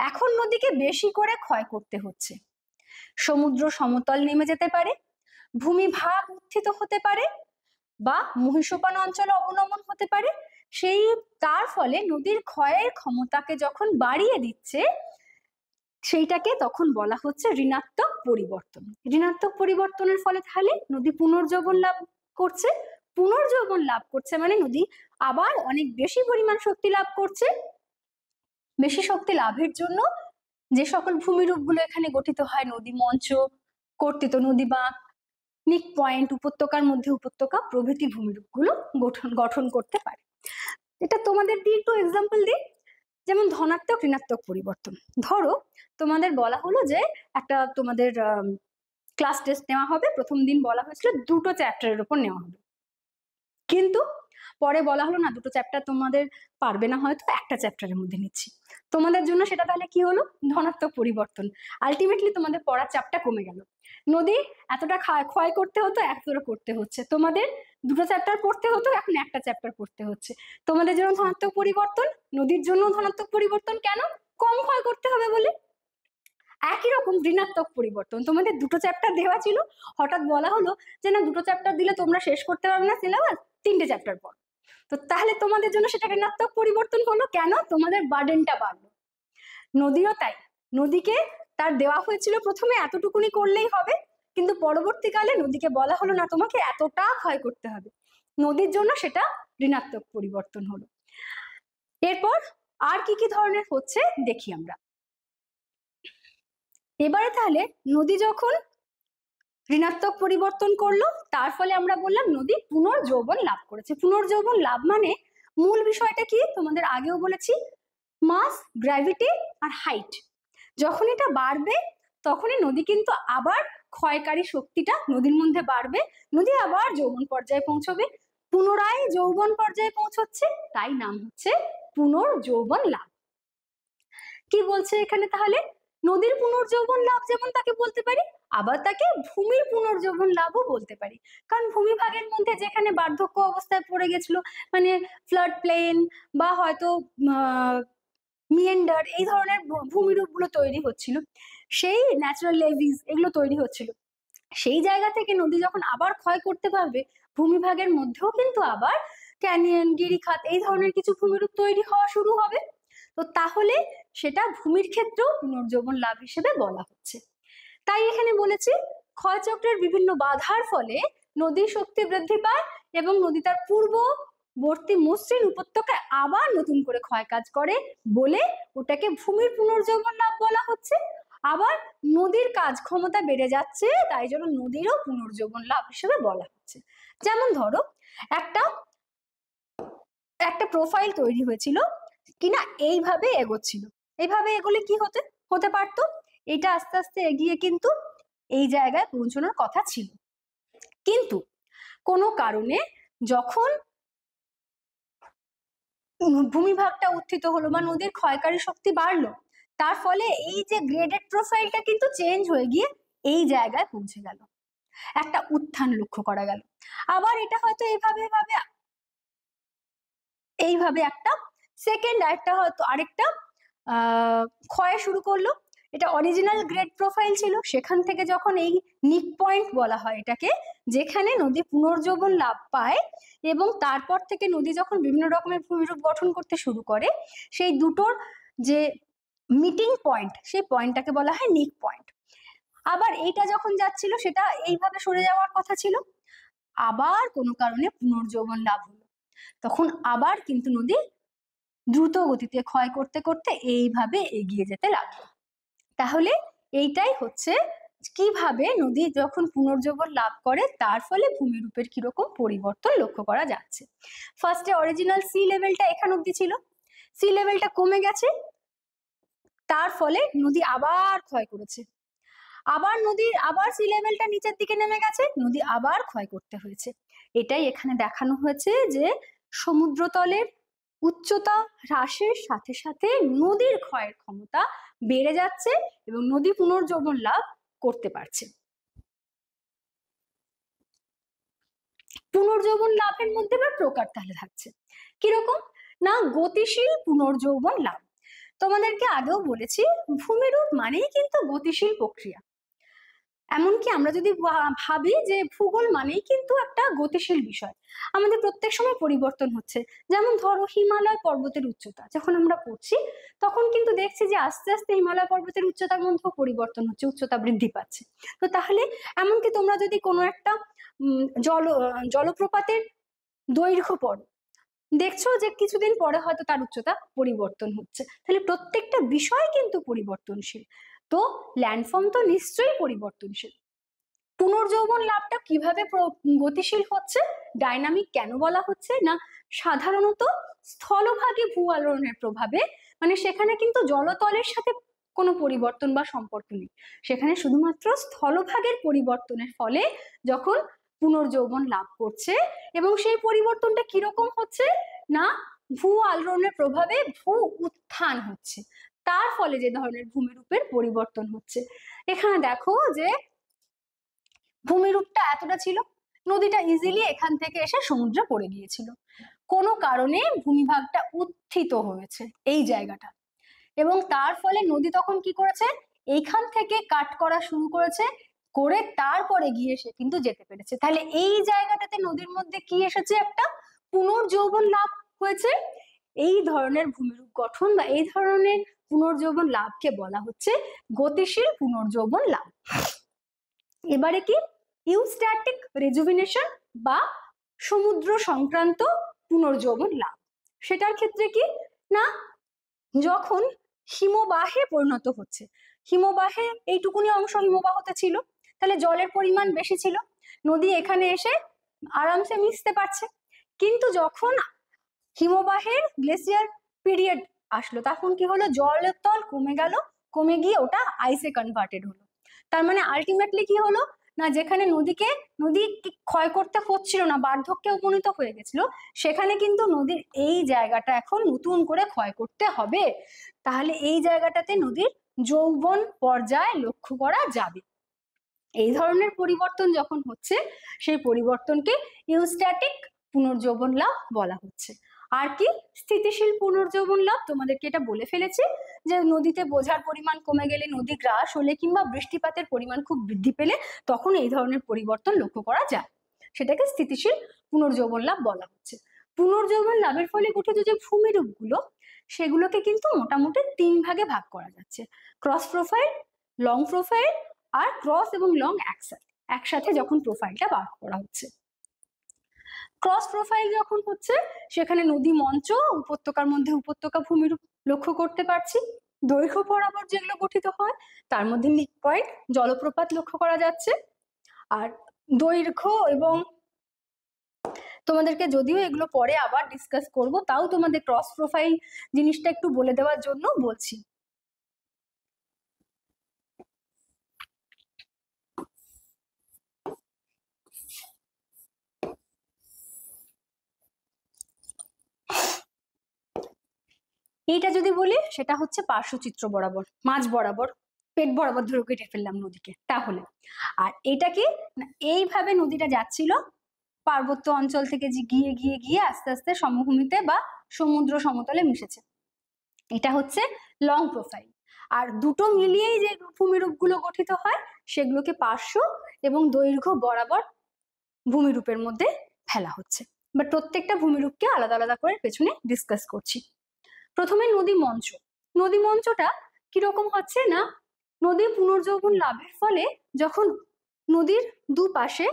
এখন নদীকে বেশি করে ক্ষয় করতে হচ্ছে। সমুদ্র সমতল নেমে যেতে পারে, ভূমিভাগ উত্থিত হতে পারে, বা মহীসোপান অঞ্চলে অবনমন হতে পারে। তার ফলে নদীর ক্ষয়ের ক্ষমতাকে যখন বাড়িয়ে দিচ্ছে, সেইটাকে তখন বলা হচ্ছে ঋণাত্মক পরিবর্তন। ঋণাত্মক পরিবর্তনের ফলে তাহলে নদী পুনর্যৌবন লাভ করছে। পুনর্যৌবন লাভ করছে মানে নদী আবার অনেক বেশি পরিমাণ শক্তি লাভ করছে। বেশি শক্তি লাভের জন্য যে সকল ভূমিরূপগুলো এখানে গঠিত হয়, নদী মঞ্চ, কর্তিত নদী বাঁক, নিক পয়েন্ট, উপত্যকার মধ্যে উপত্যকা প্রভৃতি ভূমিরূপগুলো গঠন করতে পারে। এটা তোমাদের দিয়ে একটু এক্সাম্পল দিই, যেমন ধনাত্মক ঋণাত্মক পরিবর্তন। ধরো তোমাদের বলা হলো যে একটা তোমাদের ক্লাস টেস্ট নেওয়া হবে, প্রথম দিন বলা হয়েছিল 2টো চ্যাপ্টারের উপর নেওয়া হবে, কিন্তু পরে বলা হলো না 2টো চ্যাপ্টার তোমাদের পারবে না, হয়তো একটা চ্যাপ্টারের মধ্যে নিচ্ছি। তোমাদের জন্য সেটা তাহলে কি হলো, ধনাত্মক পরিবর্তন। আলটিমেটলি তোমাদের পড়ার চাপটা কমে গেল। নদী এতটা ক্ষয় করতে হতো, এতটা করতে হচ্ছে, তোমাদের 2টো চ্যাপ্টার পড়তে হতো, এখন একটা চ্যাপ্টার পড়তে হচ্ছে। তোমাদের জন্য ধনাত্মক পরিবর্তন, নদীর জন্য ধনাত্মক পরিবর্তন। কেন, কম ক্ষয় করতে হবে বলে। একই রকম ঋণাত্মক পরিবর্তন, তোমাদের 2টো চ্যাপ্টার দেওয়া ছিল, হঠাৎ বলা হলো যে না 2টো চ্যাপ্টার দিলে তোমরা শেষ করতে পারবে না সিলেবাস, 3টে চ্যাপ্টার পর। তো তাহলে তোমাদের জন্য সেটা ঋণাত্মক পরিবর্তন হলো। কেন, তোমাদের বার্ডেনটা বাড়লো। নদীও তাই, নদীকে তার দেওয়া হয়েছিল প্রথমে এতটুকুনি করলেই হবে, কিন্তু পরবর্তীকালে নদীকে বলা হলো না তোমাকে এতটা ক্ষয় করতে হবে, নদীর জন্য সেটা ঋণাত্মক পরিবর্তন হলো। এরপর আর কি কি ধরনের হচ্ছে দেখি আমরা এবারে। তাহলে নদী যখন ঋণাত্মক পরিবর্তন করলো, তার ফলে আমরা বললাম নদী পুনর্যৌবন লাভ করেছে। পুনর্যৌবন লাভ মানে মূল বিষয়টা কি, তোমাদের আগেও বলেছি, মাস, গ্র্যাভিটি আর হাইট। যখন এটা বাড়বে তখনই নদী কিন্তু আবার ক্ষয়কারী শক্তিটা নদীর মধ্যে বাড়বে, নদী আবার যৌবন পর্যায়ে পৌঁছবে, পুনরায় যৌবন পর্যায়ে পৌঁছচ্ছে, তাই নাম হচ্ছে পুনর্যৌবন লাভ। কি বলছে এখানে তাহলে, নদীর পুনর্যৌবন লাভ যেমন তাকে বলতে পারি, আবার তাকে ভূমির পুনর্যৌবন লাভও বলতে পারি। কারণ ভূমিভাগের মধ্যে যেখানে বার্ধক্য অবস্থায় পড়ে গেছিল, মানে ফ্লাড প্লেন বা হয়তো মিয়েন্ডার, এই ধরনের ভূমিরূপগুলো তৈরি হচ্ছিল, সেই ন্যাচারাল লেভিস এগুলো তৈরি হচ্ছিল, সেই জায়গা থেকে নদী যখন আবার ক্ষয় করতে পারবে, ভূমিভাগের মধ্যেও কিন্তু আবার ক্যানিয়ন, গিরিখাত এই ধরনের কিছু ভূমিরূপ তৈরি হওয়া শুরু হবে। তো তাহলে সেটা ভূমির ক্ষেত্রেও পুনর্যৌবন লাভ হিসেবে বলা হচ্ছে। তাই এখানে বলেছি ক্ষয়চক্রের বিভিন্ন বাধার ফলে নদীর শক্তি বৃদ্ধি পায় এবং নদী তার পূর্ববর্তী মসৃণ উপত্যকায় আবার নতুন করে ক্ষয় কাজ করে বলে ওটাকে ভূমির পুনর্যৌবন লাভ বলা হচ্ছে। আবার নদীর কাজ ক্ষমতা বেড়ে যাচ্ছে, তাই জন্য নদীরও পুনর্যৌবন লাভ হিসেবে বলা হচ্ছে। যেমন ধরো একটা প্রোফাইল তৈরি হয়েছিল কিনা এইভাবে এগোচ্ছিল, এইভাবে এগোলে কি হতে পারতো, এটা আস্তে আস্তে এগিয়ে কিন্তু এই জায়গায় পৌঁছানোর কথা ছিল, কিন্তু কোনো কারণে যখন ভূমিভাগটা উত্থিত হলো বা নদীর ক্ষয়কারী শক্তি বাড়লো, তার ফলে এই যে গ্রেডেড প্রোফাইলটা কিন্তু চেঞ্জ হয়ে গিয়ে এই জায়গায় পৌঁছে গেল, একটা উত্থান লক্ষ্য করা গেল। আবার এটা হয়তো এইভাবে একটা সেকেন্ড একটা হয়তো আরেকটা ক্ষয় শুরু করলো। এটা অরিজিনাল গ্রেড প্রোফাইল ছিল, সেখান থেকে যখন এই নিক পয়েন্ট বলা হয় এটাকে, যেখানে নদী পুনর্জীবন লাভ পায় এবং তারপর থেকে নদী যখন বিভিন্ন রকমের ভূমিরূপ গঠন করতে শুরু করে, সেই দুটোর যে মিটিং পয়েন্ট, সেই পয়েন্টটাকে বলা হয় নিক পয়েন্ট। আবার এইটা যখন যাচ্ছিল সেটা এইভাবে সরে যাওয়ার কথা ছিল, আবার কোনো কারণে পুনর্জীবন লাভ হলো, তখন আবার কিন্তু নদী দ্রুত গতিতে ক্ষয় করতে করতে এইভাবে এগিয়ে যেতে লাগলো। তাহলে এইটাই হচ্ছে কিভাবে নদী যখন পুনর্জীবন লাভ করে তার ফলে ভূমিরূপের কিরকম পরিবর্তন লক্ষ্য করা যাচ্ছে। ফার্স্টে অরিজিনাল সি লেভেলটা এখান অব্দি ছিল, সি লেভেলটা কমে গেছে, তার ফলে নদী আবার ক্ষয় করেছে, আবার সি লেভেলটা নিচের দিকে নেমে গেছে, নদী আবার ক্ষয় করতে হয়েছে। এটাই এখানে দেখানো হয়েছে যে সমুদ্রতলের উচ্চতা হ্রাসের সাথে সাথে নদীর ক্ষয়ের ক্ষমতা বেড়ে যাচ্ছে এবং নদী পুনর্জীবন লাভ করতে পারছে। পুনর্জীবন লাভের মধ্যে আবার প্রকার তাহলে থাকছে কিরকম না, গতিশীল পুনর্জীবন লাভ। তোমাদেরকে আগেও বলেছি ভূমিরূপ মানেই কিন্তু গতিশীল প্রক্রিয়া। এমনকি আমরা যদি ভাবি যে ভূগোল মানেই কিন্তু একটা গতিশীল বিষয়, আমাদের প্রত্যেক সময় পরিবর্তন হচ্ছে। যেমন ধরো হিমালয় পর্বতের উচ্চতা যখন আমরা পড়ছি তখন কিন্তু দেখছি যে আস্তে আস্তে হিমালয় পর্বতের উচ্চতার মধ্যেও পরিবর্তন হচ্ছে, উচ্চতা বৃদ্ধি পাচ্ছে। তো তাহলে এমনকি তোমরা যদি কোনো একটা জলপ্রপাতের দৈর্ঘ্য পড়ো, দেখছো যে কিছুদিন পরে হয়তো তার উচ্চতা পরিবর্তন হচ্ছে, তাহলে প্রত্যেকটা বিষয় কিন্তু পরিবর্তনশীল। তো ল্যান্ডফর্ম তো নিশ্চয়ই পরিবর্তনশীল। পুনর্জীবন লাভটা কিভাবে গতিশীল হচ্ছে, ডাইনামিক কেন বলা হচ্ছে না, সাধারণত স্থলভাগে ভূ আলোড়নের প্রভাবে, মানে সেখানে কিন্তু জলতলের সাথে কোনো পরিবর্তন বা সম্পর্ক নেই, সেখানে শুধুমাত্র স্থলভাগের পরিবর্তনের ফলে যখন পুনর্জীবন লাভ করছে, এবং সেই পরিবর্তনটা কিরকম হচ্ছে না, ভূ আলোড়নের প্রভাবে ভূ উত্থান হচ্ছে, তার ফলে যে ধরনের ভূমিরূপের পরিবর্তন হচ্ছে। এখানে দেখো যে ভূমিরূপটা এতটা ছিল, নদীটা ইজিলি এখান থেকে এসে সমুদ্রে পড়ে গিয়েছিল, কোনো কারণে ভূমিভাগটা উত্থিত হয়েছে এই জায়গাটা, এবং তার ফলে নদী তখন কি করেছে, এইখান থেকে কাট করা শুরু করেছে, করে তারপরে গিয়ে সে কিন্তু যেতে পেরেছে। তাহলে এই জায়গাটাতে নদীর মধ্যে কি এসেছে, একটা পুনর্জীবন লাভ হয়েছে। এই ধরনের ভূমিরূপ গঠন বা এই ধরনের পুনর্জীবন লাভকে বলা হচ্ছে গতিশীল পুনর্জীবন লাভ। এবারে কি ইউস্ট্যাটিক রেজুভিনেশন বা সমুদ্র সংক্রান্ত পুনর্জীবন লাভ, সেটার ক্ষেত্রে কি না, যখন হিমবাহে পরিণত হচ্ছে, হিমবাহে এইটুকুনি অংশ হিমবাহতে ছিল, তাহলে জলের পরিমাণ বেশি ছিল, নদী এখানে এসে আরামসে মিশতে পারছে, কিন্তু যখন হিমবাহের গ্লেসিয়ার পিরিয়ড আসলো তখন কি হলো, জলের তল কমে গেল, কমে গিয়ে ওটা আইসে কনভার্টেড হলো। তার মানে আলটিমেটলি কি হলো না, যেখানে নদী ক্ষয় করতে হচ্ছিল না, বার্ধক্যে উপনীত হয়ে গেছিল, সেখানে কিন্তু নদীর এই জায়গাটা এখন নতুন করে ক্ষয় করতে হবে, তাহলে এই জায়গাটাতে নদীর যৌবন পর্যায় লক্ষ্য করা যাবে। এই ধরনের পরিবর্তন যখন হচ্ছে সেই পরিবর্তনকে ইউস্ট্যাটিক পুনর্জীবন লাভ বলা হচ্ছে। আর কি স্থিতিশীল পুনর্জীবন লাভ, তোমাদেরকে এটা বলে ফেলেছি যে নদীতে বোঝার পরিমাণ কমে গেলে, নদী গ্রাস হলে কিংবা বৃষ্টিপাতের পরিমাণ খুব বৃদ্ধি পেলে তখন এই ধরনের পরিবর্তন লক্ষ্য করা যায়, সেটাকে স্থিতিশীল পুনর্জীবন লাভ বলা হচ্ছে। পুনর্জীবন লাভের ফলে গঠিত যে ভূমিরূপগুলো সেগুলোকে কিন্তু মোটামুটি 3 ভাগে ভাগ করা যাচ্ছে, ক্রস প্রোফাইল, লং প্রোফাইল আর ক্রস এবং লং একসাথে যখন প্রোফাইলটা বার করা হচ্ছে। ক্রস প্রোফাইল যখন হচ্ছে সেখানে নদী মঞ্চ, উপত্যকার মধ্যে উপত্যকা ভূমিরূপ লক্ষ্য করতে পারছি, দৈর্ঘ্য বরাবর যেগুলো গঠিত হয় তার মধ্যে মিড পয়েন্ট জলপ্রপাত লক্ষ্য করা যাচ্ছে। আর দৈর্ঘ্য এবং তোমাদেরকে যদিও এগুলো পরে আবার ডিসকাস করব, তাও তোমাদের ক্রস প্রোফাইল জিনিসটা একটু বলে দেওয়ার জন্য বলছি। এইটা যদি বলি সেটা হচ্ছে পার্শ্বচিত্র বরাবর, মাঝ বরাবর, পেট বরাবর ধরে কেটে ফেললাম নদীকে তাহলে। আর এটা কি না, এইভাবে নদীটা যাচ্ছিল পার্বত্য অঞ্চল থেকে যে গিয়ে গিয়ে গিয়ে আস্তে আস্তে সমভূমিতে বা সমুদ্র সমতলে মিশেছে, এটা হচ্ছে লং প্রোফাইল। আর দুটো মিলিয়েই যে ভূমিরূপগুলো গঠিত হয় সেগুলোকে পার্শ্ব এবং দৈর্ঘ্য বরাবর ভূমিরূপের মধ্যে ফেলা হচ্ছে। বাট প্রত্যেকটা ভূমিরূপকে আলাদা আলাদা করে পেছনে ডিসকাস করছি। প্রথমে নদী মঞ্চ। নদী মঞ্চটা কিরকম হচ্ছে না, নদীর পুনর্যৌবন লাভের ফলে যখন নদীর দুপাশে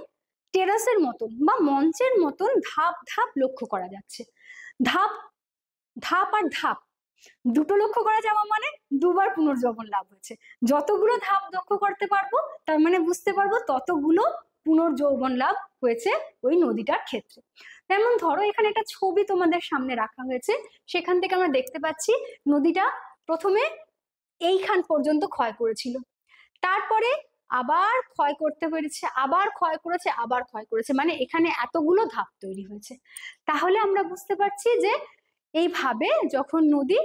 টেরাসের মতন বা মঞ্চের মতন ধাপ ধাপ লক্ষ্য করা যাচ্ছে। ধাপ ধাপ আর ধাপ দুটো লক্ষ্য করা যাওয়া মানে দুবার পুনর্যৌবন লাভ হয়েছে। যতগুলো ধাপ লক্ষ্য করতে পারবো তার মানে বুঝতে পারবো ততগুলো পুনর্যৌবন লাভ হয়েছে ওই নদীটার ক্ষেত্রে। যেমন ধরো এখানে একটা ছবি তোমাদের সামনে রাখা হয়েছে, সেখান থেকে আমরা দেখতে পাচ্ছি নদীটা প্রথমে এইখান পর্যন্ত ক্ষয় করেছিল, তারপরে আবার ক্ষয় করতে পেরেছে, আবার ক্ষয় করেছে, আবার ক্ষয় করেছে, মানে এখানে এতগুলো ধাপ তৈরি হয়েছে। তাহলে আমরা বুঝতে পারছি যে এইভাবে যখন নদী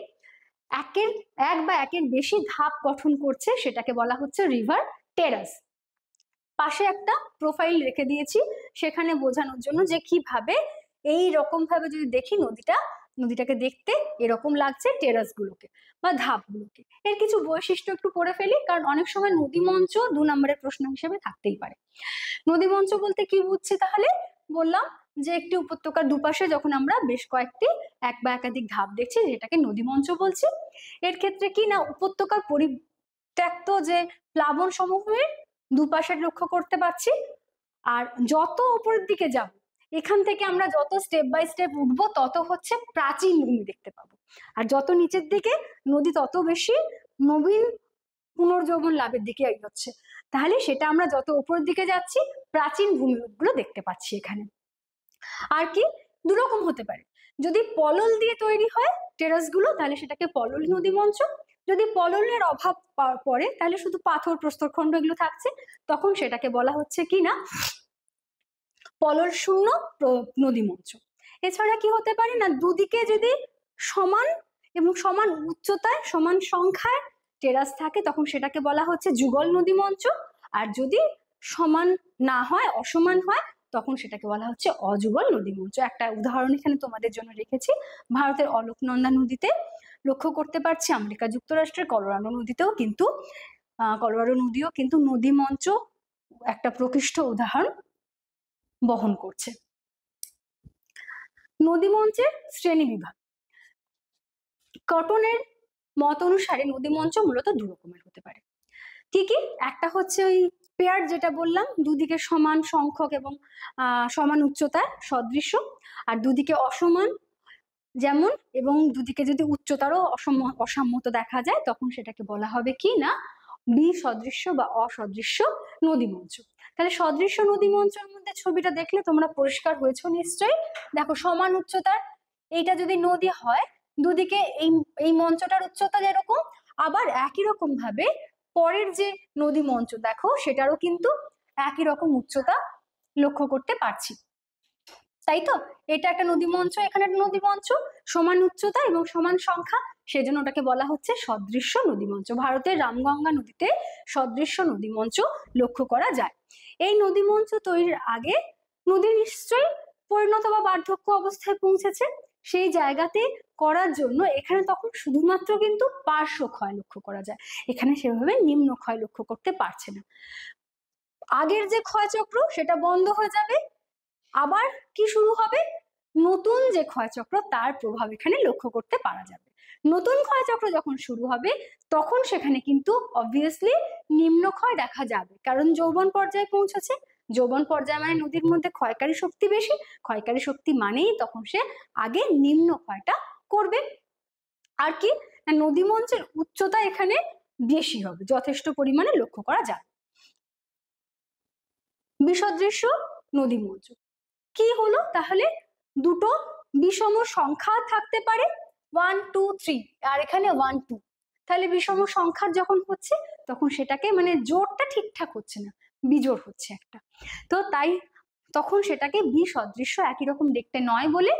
এক বা একের বেশি ধাপ গঠন করছে সেটাকে বলা হচ্ছে রিভার টেরাস। পাশে একটা প্রোফাইল রেখে দিয়েছি সেখানে বোঝানোর জন্য যে কিভাবে এই রকম ভাবে যদি দেখি নদীটাকে দেখতে এরকম লাগছে টেরাস গুলোকে বা ধাপগুলোকে। এর কিছু বৈশিষ্ট্য একটু পড়ে ফেলি, কারণ অনেক সময় নদী মঞ্চ 2 নম্বরের প্রশ্ন হিসেবে থাকতেই পারে। নদী মঞ্চ বলতে কি বুঝছি তাহলে, বললাম যে একটি উপত্যকার দুপাশে যখন আমরা বেশ কয়েকটি এক বা একাধিক ধাপ দেখছি যেটাকে নদী মঞ্চ বলছি। এর ক্ষেত্রে কি না, উপত্যকার পরিত্যক্ত যে প্লাবন সমূহের দুপাশে লক্ষ্য করতে পারছি। আর যত উপরের দিকে যাব, এখান থেকে আমরা যত স্টেপ বাই স্টেপ উঠবো তত হচ্ছে প্রাচীন ভূমি দেখতে পাবো। আর যত নিচের দিকে নদী তত বেশি নবীন পুনর্যৌবন লাভের দিকে এগোচ্ছে। তাহলে সেটা আমরা যত উপরের দিকে যাচ্ছি প্রাচীন ভূমিরূপগুলো দেখতে পাচ্ছি এখানে। আর কি দুরকম হতে পারে, যদি পলল দিয়ে তৈরি হয় টেরাস গুলো তাহলে সেটাকে পলল নদী মঞ্চ। যদি পললের অভাব পড়ে তাহলে শুধু পাথর প্রস্তরখণ্ড এগুলো থাকছে, তখন সেটাকে বলা হচ্ছে কি না পলল শূন্য নদী মঞ্চ। এছাড়া কি হতে পারে না, দুদিকে যদি সমান এবং সমান উচ্চতায় সমান সংখ্যায় টেরাস থাকে তখন সেটাকে বলা হচ্ছে যুগল নদী মঞ্চ। আর যদি সমান না হয়, অসমান হয়, তখন সেটাকে বলা হচ্ছে অযুগল নদী মঞ্চ। একটা উদাহরণ এখানে তোমাদের জন্য রেখেছি, ভারতের অলকনন্দা নদীতে লক্ষ্য করতে পারছি, আমেরিকা যুক্তরাষ্ট্রের কলোরাডো নদীতেও কিন্তু কলোরাডো নদীও কিন্তু নদী মঞ্চ একটা প্রকৃষ্ট উদাহরণ বহন করছে। নদী মঞ্চের শ্রেণী বিভাগ। কটনের মত অনুসারে নদী মঞ্চ মূলত 2 রকমের হতে পারে। কি কি, একটা হচ্ছে ওই পেয়ার যেটা বললাম, দুদিকে সমান সংখ্যক এবং সমান উচ্চতার সদৃশ্য, আর দুদিকে অসমান যেমন এবং দুদিকে যদি উচ্চতারও অসাম্যত দেখা যায় তখন সেটাকে বলা হবে কি না বিসদৃশ্য বা অসদৃশ্য নদী মঞ্চ। তাহলে সদৃশ্য নদী মঞ্চের মধ্যে ছবিটা দেখলে তোমরা পরিষ্কার হয়েছো নিশ্চয়ই। দেখো সমান উচ্চতার এইটা যদি নদী হয়, দুদিকে এই মঞ্চটার উচ্চতা যেরকম, আবার একই রকম ভাবে পরের যে নদী মঞ্চ দেখো সেটারও কিন্তু একই রকম উচ্চতা লক্ষ্য করতে পারছি, তাই তো? এটা একটা নদী মঞ্চ, এখানে একটা নদী মঞ্চ, সমান উচ্চতা এবং সমান সংখ্যা, সেজন্য ওটাকে বলা হচ্ছে সদৃশ্য নদী মঞ্চ। ভারতের রামগঙ্গা নদীতে সদৃশ্য নদী মঞ্চ লক্ষ্য করা যায়। এই নদী মঞ্চ তৈরির আগে নদী নিশ্চয়ই পরিণত বা বার্ধক্য অবস্থায় পৌঁছেছে, সেই জায়গাতে করার জন্য এখানে তখন শুধুমাত্র কিন্তু পার্শ্ব ক্ষয় লক্ষ্য করা যায়, এখানে সেভাবে নিম্ন ক্ষয় লক্ষ্য করতে পারছে না। আগের যে ক্ষয়চক্র সেটা বন্ধ হয়ে যাবে, আবার কি শুরু হবে, নতুন যে ক্ষয়চক্র তার প্রভাব এখানে লক্ষ্য করতে পারা যাবে। নতুন ক্ষয়চক্র যখন শুরু হবে তখন সেখানে কিন্তু অবভিয়াসলি নিম্ন ক্ষয় দেখা যাবে, কারণ যৌবন পর্যায়ে পৌঁছেছে। যৌবন পর্যায়ে মানে নদীর মধ্যে ক্ষয়কারী শক্তি বেশি, ক্ষয়কারী শক্তি মানেই তখন সে আগে নিম্ন ক্ষয়টা করবে। আর কি না, নদী মঞ্চের উচ্চতা এখানে বেশি হবে, যথেষ্ট পরিমাণে লক্ষ্য করা যায়। বিসদৃশ্য নদী মঞ্চ কি হলো, তাহলে দুটো বিষম সংখ্যা থাকতে পারে 1 2 3, আর এখানে 1 2, তাহলে বিষম সংখ্যা যখন হচ্ছে তখন সেটাকে মানে জোরটা ঠিকঠাক হচ্ছে না, বিজোড় হচ্ছে একটা, তো তাই তখন সেটাকে বিসদৃশ্য, একই রকম দেখতে নয় বলে,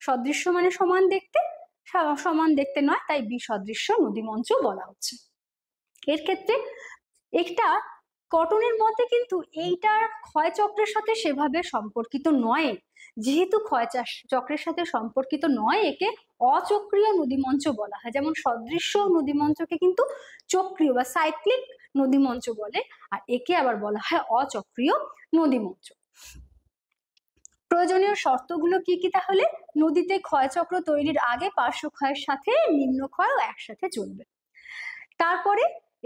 সদৃশ্য মানে সমান দেখতে, সমান দেখতে নয়, তাই বিসদৃশ্য নদীমঞ্চ বলা হচ্ছে। এর ক্ষেত্রে একটা কটনের মতে কিন্তু এইটার ক্ষয়চক্রের সাথে সেভাবে সম্পর্কিত নয়। যেহেতু ক্ষয়চক্রের সাথে সম্পর্কিত নয়, একে অচক্রীয় নদীমঞ্চ বলা হয়। যেমন সদৃশ্য নদীমঞ্চকে কিন্তু চক্রীয় বা সাইক্লিক নদীমঞ্চ বলে, আর একে আবার বলা হয় অচক্রীয় নদীমঞ্চ। প্রয়োজনীয় শর্তগুলো কি কি তাহলে? নদীতে ক্ষয়চক্র তৈরির আগে পার্শ্ব ক্ষয়ের সাথে নিম্ন ক্ষয়ও একসাথে চলবে। তারপরে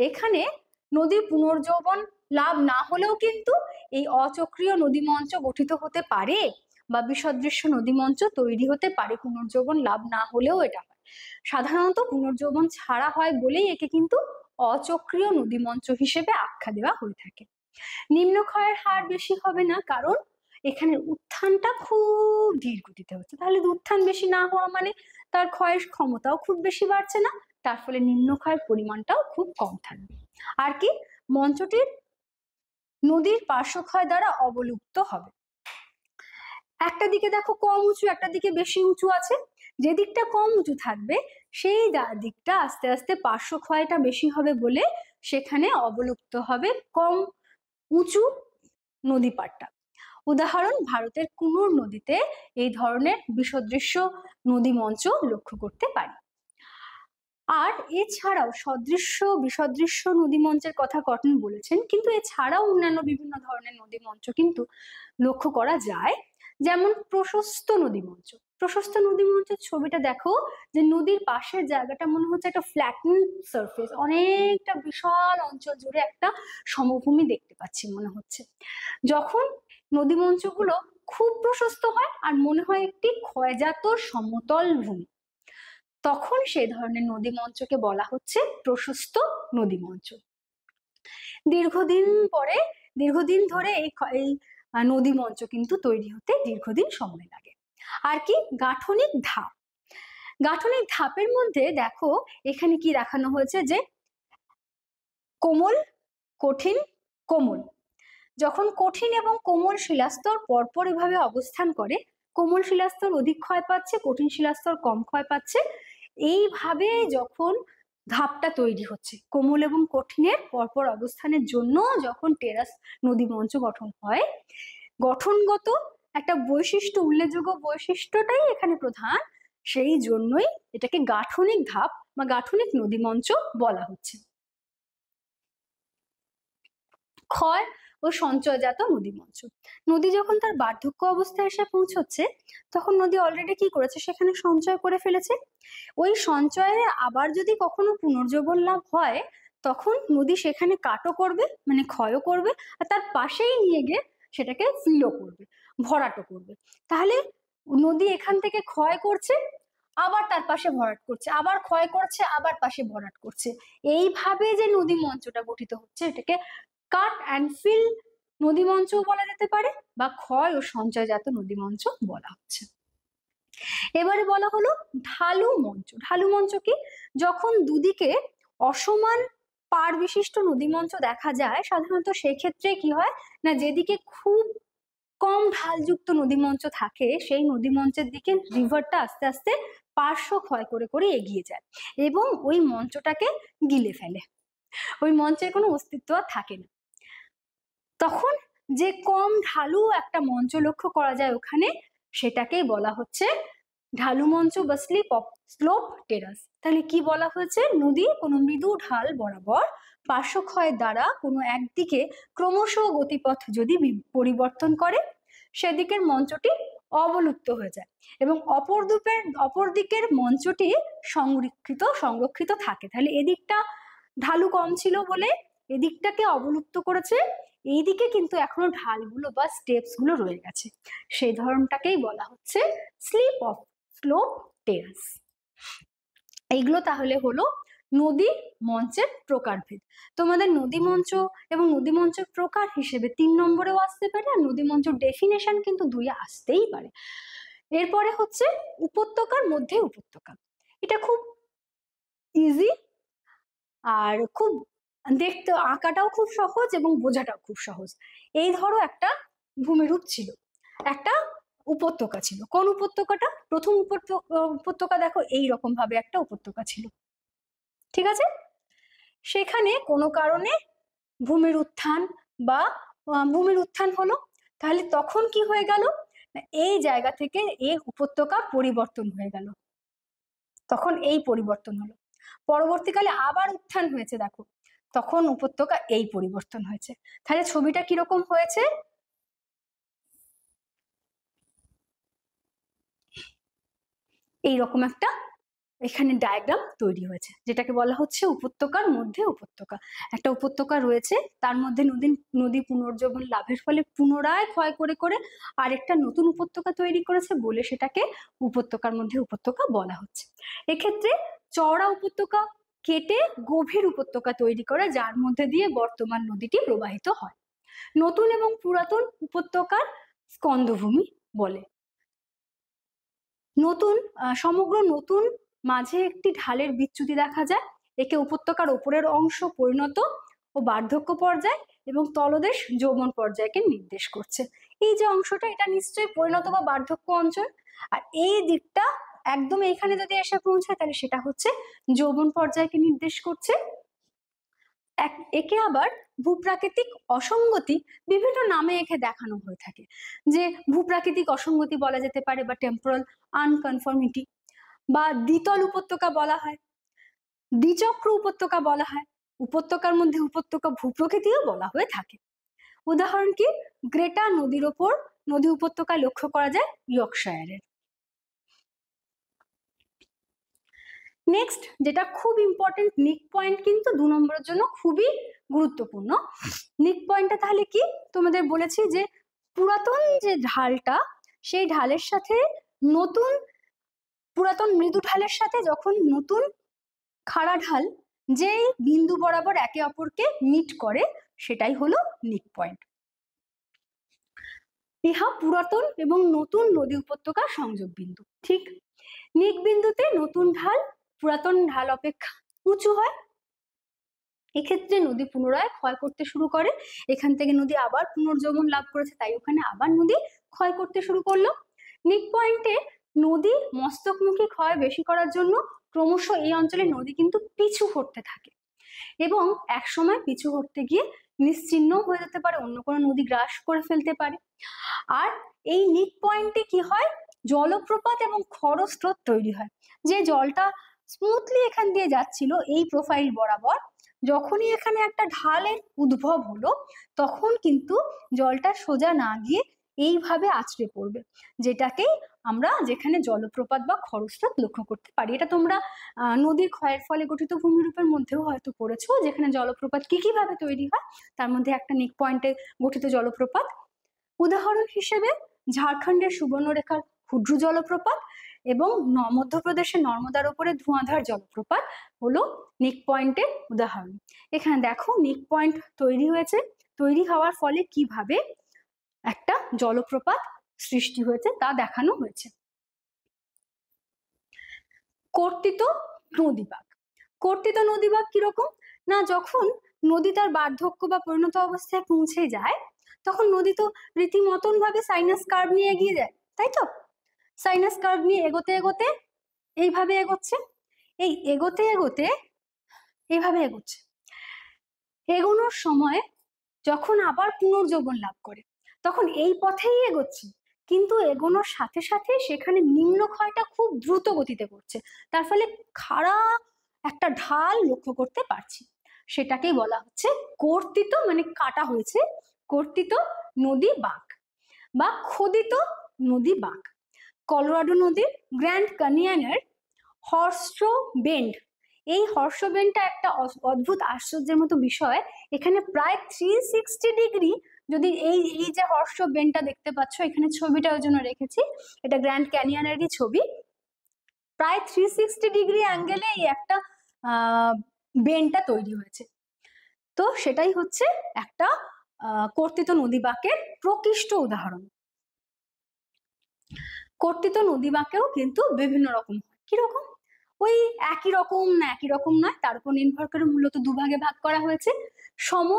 এখানে নদীর পুনর্যৌবন লাভ না হলেও কিন্তু এই অচক্রীয় নদীমঞ্চ গঠিত হতে পারে বা বিসদৃশ্য নদীমঞ্চ তৈরি হতে পারে, পুনর্যৌবন লাভ না হলেও এটা হয়। সাধারণত পুনর্যৌবন ছাড়া হয় বলেই একে কিন্তু অচক্রীয় নদীমঞ্চ হিসেবে আখ্যা দেওয়া হয়ে থাকে। নিম্ন ক্ষয়ের হার বেশি হবে না, কারণ এখানে উত্থানটা খুব ধীর গতিতে হচ্ছে। তাহলে উত্থান বেশি না হওয়া মানে তার ক্ষয়ের ক্ষমতাও খুব বেশি বাড়ছে না, তার ফলে নিম্ন ক্ষয়ের পরিমাণটাও খুব কম থাকবে। আর কি, মঞ্চটির নদীর পার্শ্বক্ষয় দ্বারা অবলুপ্ত হবে। একটা দিকে দেখো কম উঁচু, একটা দিকে বেশি উঁচু আছে। যে দিকটা কম উঁচু থাকবে সেই দিকটা আস্তে আস্তে পার্শ্বক্ষয়টা বেশি হবে বলে সেখানে অবলুপ্ত হবে কম উঁচু নদী পাড়টা। উদাহরণ, ভারতের কুনুর নদীতে এই ধরনের বিসদৃশ্য নদী মঞ্চ লক্ষ্য করতে পারি। আর এছাড়াও বিসদৃশ্য নদী মঞ্চের কথা কটন বলেছেন, কিন্তু এছাড়াও অন্যান্য বিভিন্ন ধরনের নদী মঞ্চ কিন্তু লক্ষ্য করা যায়। যেমন প্রশস্ত নদী মঞ্চ। প্রশস্ত নদী মঞ্চের ছবিটা দেখো, যে নদীর পাশের জায়গাটা মনে হচ্ছে একটা ফ্ল্যাটেন সারফেস, অনেকটা বিশাল অঞ্চল জুড়ে একটা সমভূমি দেখতে পাচ্ছি মনে হচ্ছে। যখন নদী মঞ্চগুলো খুব প্রশস্ত হয় আর মনে হয় একটি ক্ষয়জাত সমতল ভূমি, তখন সেই ধরনের নদী মঞ্চকে বলা হচ্ছে প্রশস্ত নদী মঞ্চ। দীর্ঘদিন ধরে এই নদী মঞ্চ কিন্তু তৈরি হতে দীর্ঘদিন সময় লাগে। আর কি, গাঠনিক ধাপ। গাঠনিক ধাপের মধ্যে দেখো এখানে কি দেখানো হয়েছে, যে কোমল, কঠিন, কোমল। যখন কঠিন এবং কোমল শিলাস্তর পরপর এভাবে অবস্থান করে, কোমল শিলাস্তর অধিক ক্ষয় পাচ্ছে, কঠিন শিলাস্তর কম ক্ষয় পাচ্ছে, এইভাবে যখন ধাপটা তৈরি হচ্ছে কোমল এবং কঠিনের পরপর অবস্থানের জন্য, যখন টেরাস নদী মঞ্চ গঠন হয়, গঠনগত একটা বৈশিষ্ট্য, উল্লেখযোগ্য বৈশিষ্ট্যটাই এখানে প্রধান, সেই জন্যই এটাকে গাঠনিক ধাপ বা গাঠনিক নদী মঞ্চ বলা হচ্ছে। ক্ষয় ও সঞ্চয়জাত নদী মঞ্চ। নদী যখন তার বার্ধক্য অবস্থায় এসে পৌঁছচ্ছে, তখন নদী অলরেডি কি করেছে, সেখানে সঞ্চয় করে ফেলেছে। ওই সঞ্চয়ে আবার যদি কখনো পুনর্যৌবন লাভ হয়, তখন নদী সেখানে কাটও করবে, মানে ক্ষয়ও করবে, আর তার পাশেই নিয়ে গিয়ে সেটাকে ফিলও করবে, ভরাটও করবে। তাহলে নদী এখান থেকে ক্ষয় করছে, আবার তার পাশে ভরাট করছে, আবার ক্ষয় করছে, আবার পাশে ভরাট করছে। এইভাবে যে নদী মঞ্চটা গঠিত হচ্ছে, এটাকে কাট অ্যান্ড ফিল নদী মঞ্চ বলা যেতে পারে, বা ক্ষয় ও সঞ্চয়জাত নদী মঞ্চ বলা হচ্ছে। এবারে বলা হলো ঢালু মঞ্চ। ঢালু মঞ্চ কি? যখন দুদিকে অসমান পাড় বিশিষ্ট নদী মঞ্চ দেখা যায়, সাধারণত সেই ক্ষেত্রে কি হয় না, যেদিকে খুব কম ঢালযুক্ত নদী মঞ্চ থাকে, সেই নদী মঞ্চের দিকে রিভারটা আস্তে আস্তে পার্শ্ব ক্ষয় করে করে এগিয়ে যায় এবং ওই মঞ্চটাকে গিলে ফেলে, ওই মঞ্চের কোনো অস্তিত্ব আর থাকে না। তখন যে কম ঢালু একটা মঞ্চ লক্ষ্য করা যায় ওখানে, সেটাকেই বলা হচ্ছে ঢালু মঞ্চ বা স্লোপ টেরাস। তাহলে কি বলা হয়েছে, নদী কোনো মৃদু ঢাল বরাবর পার্শ্বক্ষয়ের দ্বারা কোনো একদিকে ক্রমশ গতিপথ যদি পরিবর্তন করে, সেদিকের মঞ্চটি অবলুপ্ত হয়ে যায় এবং অপর দিকের মঞ্চটি সংরক্ষিত থাকে। তাহলে এদিকটা ঢালু কম ছিল বলে এদিকটাকে অবলুপ্ত করেছে, এইদিকে কিন্তু এখনো ঢালগুলো বা স্টেপস গুলো রয়ে গেছে, সেই ধরনটাকেই বলা হচ্ছে স্লোপ টেরাস। এইগুলো তাহলে হলো নদী মঞ্চের প্রকারভেদ। তোমাদের নদী মঞ্চ এবং নদী মঞ্চের প্রকার হিসেবে 3 নম্বরেও আসতে পারে, আর নদী মঞ্চের ডেফিনেশন কিন্তু 2-এ আসতেই পারে। এরপরে হচ্ছে উপত্যকার মধ্যে উপত্যকা। এটা খুব ইজি, আর খুব দেখতে আঁকাটাও খুব সহজ এবং বোঝাটাও খুব সহজ। এই ধরো একটা ভূমিরূপ ছিল, একটা উপত্যকা ছিল। কোন উপত্যকাটা? প্রথম উপত্যকা দেখো এইরকম ভাবে একটা উপত্যকা ছিল, ঠিক আছে? সেখানে কোনো কারণে ভূমির উত্থান বা ভূমির উত্থান হলো, তাহলে তখন কি হয়ে গেল? এই জায়গা থেকে এই উপত্যকা পরিবর্তন হয়ে গেল, তখন এই পরিবর্তন হলো। পরবর্তীকালে আবার উত্থান হয়েছে, দেখো তখন উপত্যকা এই পরিবর্তন হয়েছে। তাহলে ছবিটা কিরকম হয়েছে? এইরকম একটা এখানে ডায়াগ্রাম তৈরি হয়েছে, যেটাকে বলা হচ্ছে উপত্যকার মধ্যে উপত্যকা। একটা উপত্যকা রয়েছে, তার মধ্যে নদী পুনর্জীবন লাভের ফলে পুনরায় ক্ষয় করে করে আরেকটা নতুন উপত্যকা তৈরি করেছে বলে সেটাকে উপত্যকার মধ্যে উপত্যকা বলা হচ্ছে। এক্ষেত্রে চওড়া উপত্যকা কেটে গভীর উপত্যকা তৈরি করে, যার মধ্যে দিয়ে বর্তমান নদীটি প্রবাহিত হয়। নতুন এবং পুরাতন উপত্যকার স্কন্ধভূমি বলে। নতুন সমগ্র নতুন মাঝে একটি ঢালের বিচ্যুতি দেখা যায়, একে উপত্যকার ওপরের অংশ পরিণত ও বার্ধক্য পর্যায় এবং তলদেশ যৌবন পর্যায়কে নির্দেশ করছে। এই যে অংশটা, এটা নিশ্চয়ই পরিণত বা বার্ধক্য অঞ্চল, আর এই দিকটা একদম এখানে যদি এসে পৌঁছায় তাহলে সেটা হচ্ছে যৌবন পর্যায়কে নির্দেশ করছে। একে আবার ভূপ্রাকৃতিক অসঙ্গতি বিভিন্ন নামে একে দেখানো হয়ে থাকে, যে ভূপ্রাকৃতিক অসঙ্গতি বলা যেতে পারে বা টেম্পোরাল আনকনফর্মিটি, বা দ্বিতল উপত্যকা বলা হয়, দ্বিচক্র উপত্যকা বলা হয়, উপত্যকার মধ্যে উপত্যকা ভূপ্রকৃতিও বলা হয়ে থাকে। উদাহরণ কি? গ্রেটা নদীর ওপর নদী উপত্যকা লক্ষ্য করা যায় ইয়র্কশায়ারের। নেক্সট যেটা খুব ইম্পর্টেন্ট, নিক পয়েন্ট কিন্তু 2 নম্বরের জন্য খুবই গুরুত্বপূর্ণ। নিক পয়েন্টটা তাহলে কি? তোমাদের বলেছি যে পুরাতন যে ঢালটা, সেই ঢালের সাথে নতুন পুরাতন মৃদু ঢালের সাথে যখন নতুন খাড়া ঢাল যেই বিন্দু বরাবর একে অপরকে মিট করে, সেটাই হলো নিক পয়েন্ট। ইহা পুরাতন এবং নতুন নদী উপত্যকা সংযোগ বিন্দু। ঠিক নিক বিন্দুতে নতুন ঢাল পুরাতন ঢাল অপেক্ষা উঁচু হয়, এক্ষেত্রে নদী পুনরায় ক্ষয় করতে শুরু করে। এখান থেকে নদী আবার পুনর্জীবন লাভ করেছে, তাই ওখানে আবার নদী ক্ষয় করতে শুরু করলো। নিক পয়েন্টে নদী মস্তকমুখী ক্ষয় বেশি করার জন্য ক্রমশ এই অঞ্চলে নদী কিন্তু পিছু হটতে থাকে, এবং এক সময় পিছু হটতে গিয়ে নিশ্চিহ্ন হয়ে যেতে পারে, অন্য কোনো নদী গ্রাস করে ফেলতে পারে। আর এই নিক পয়েন্টে কি হয়? জলপ্রপাত এবং খরস্রোত তৈরি হয়। যে জলটা স্মুথলি এখান দিয়ে যাচ্ছিল এই প্রোফাইল বরাবর, যখনই এখানে একটা ঢালের উদ্ভব হলো, তখন কিন্তু জলটা সোজা না গিয়ে এইভাবে আছড়ে পড়বে, যেটাকেই আমরা যেখানে জলপ্রপাত বা খরস্রোত লক্ষ্য করতে পারি। এটা তোমরা নদীর ক্ষয়ের ফলে গঠিত ভূমিরূপের মধ্যেও হয়তো পড়েছো, যেখানে জলপ্রপাত কি কিভাবে তৈরি হয়, তার মধ্যে একটা নিক পয়েন্টে গঠিত জলপ্রপাত। উদাহরণ হিসেবে ঝাড়খণ্ডের সুবর্ণরেখার হুড্রু জলপ্রপাত এবং মধ্যপ্রদেশের নর্মদার উপরে ধোঁয়াধার জলপ্রপাত হলো নিক পয়েন্টের উদাহরণ। এখানে দেখো নিক পয়েন্ট তৈরি হয়েছে, তৈরি হওয়ার ফলে কিভাবে একটা জলপ্রপাত সৃষ্টি হয়েছে তা দেখানো হয়েছে। কর্তিত নদীবাগ। কর্তিত নদীবাগ কিরকম না, যখন নদী তার বার্ধক্য বা পরিণত অবস্থায় পৌঁছে যায়, তখন নদী তো রীতিমতন ভাবে সাইনাস কার্ভ নিয়ে এগিয়ে যায়, তাই তো? সাইনাস কার্ভ নিয়ে এগোতে এগোতে এইভাবে এগোচ্ছে, এই এগোতে এগোতে এইভাবে এগোচ্ছে, এগোনোর সময় যখন আবার পুনর্জীবন লাভ করে, তখন এই পথেই এগোচ্ছে, কিন্তু এগোনোর সাথে সাথে সেখানে নিম্ন ক্ষয়টা খুব দ্রুত গতিতে করছে, তার ফলে খাড়া একটা ঢাল লক্ষ্য করতে পারছি। সেটাকেই বলা হচ্ছে কর্তিত, মানে কাটা হয়েছে, কর্তিত নদী বাঁক বা খোদিত নদী বাঁক। কলোরাডো নদীর গ্র্যান্ড ক্যানিয়নের হর্সো বেন্ড, এই হর্সো বেন্ডটা একটা অদ্ভুত আশ্চর্যের মতো বিষয়। এখানে প্রায় 360 ডিগ্রি, যদি এই এই যে হর্সো বেন্ডটা দেখতে পাচ্ছ, এখানে ছবিটা ওই জন্য রেখেছি, এটা গ্র্যান্ড ক্যানিয়নেরই ছবি। প্রায় 360 ডিগ্রি অ্যাঙ্গেলে এই একটা বেন্ডটা তৈরি হয়েছে। তো সেটাই হচ্ছে একটা কর্তিত নদী বাঁকের প্রকৃষ্ট উদাহরণ। কর্তিত নদী বাঁকেও কিন্তু বিভিন্ন রকম হয়। কিরকম? ওই একই রকম না, একই রকম নয়, তার উপর নির্ভর করে মূলত দুভাগে ভাগ করা হয়েছে, সম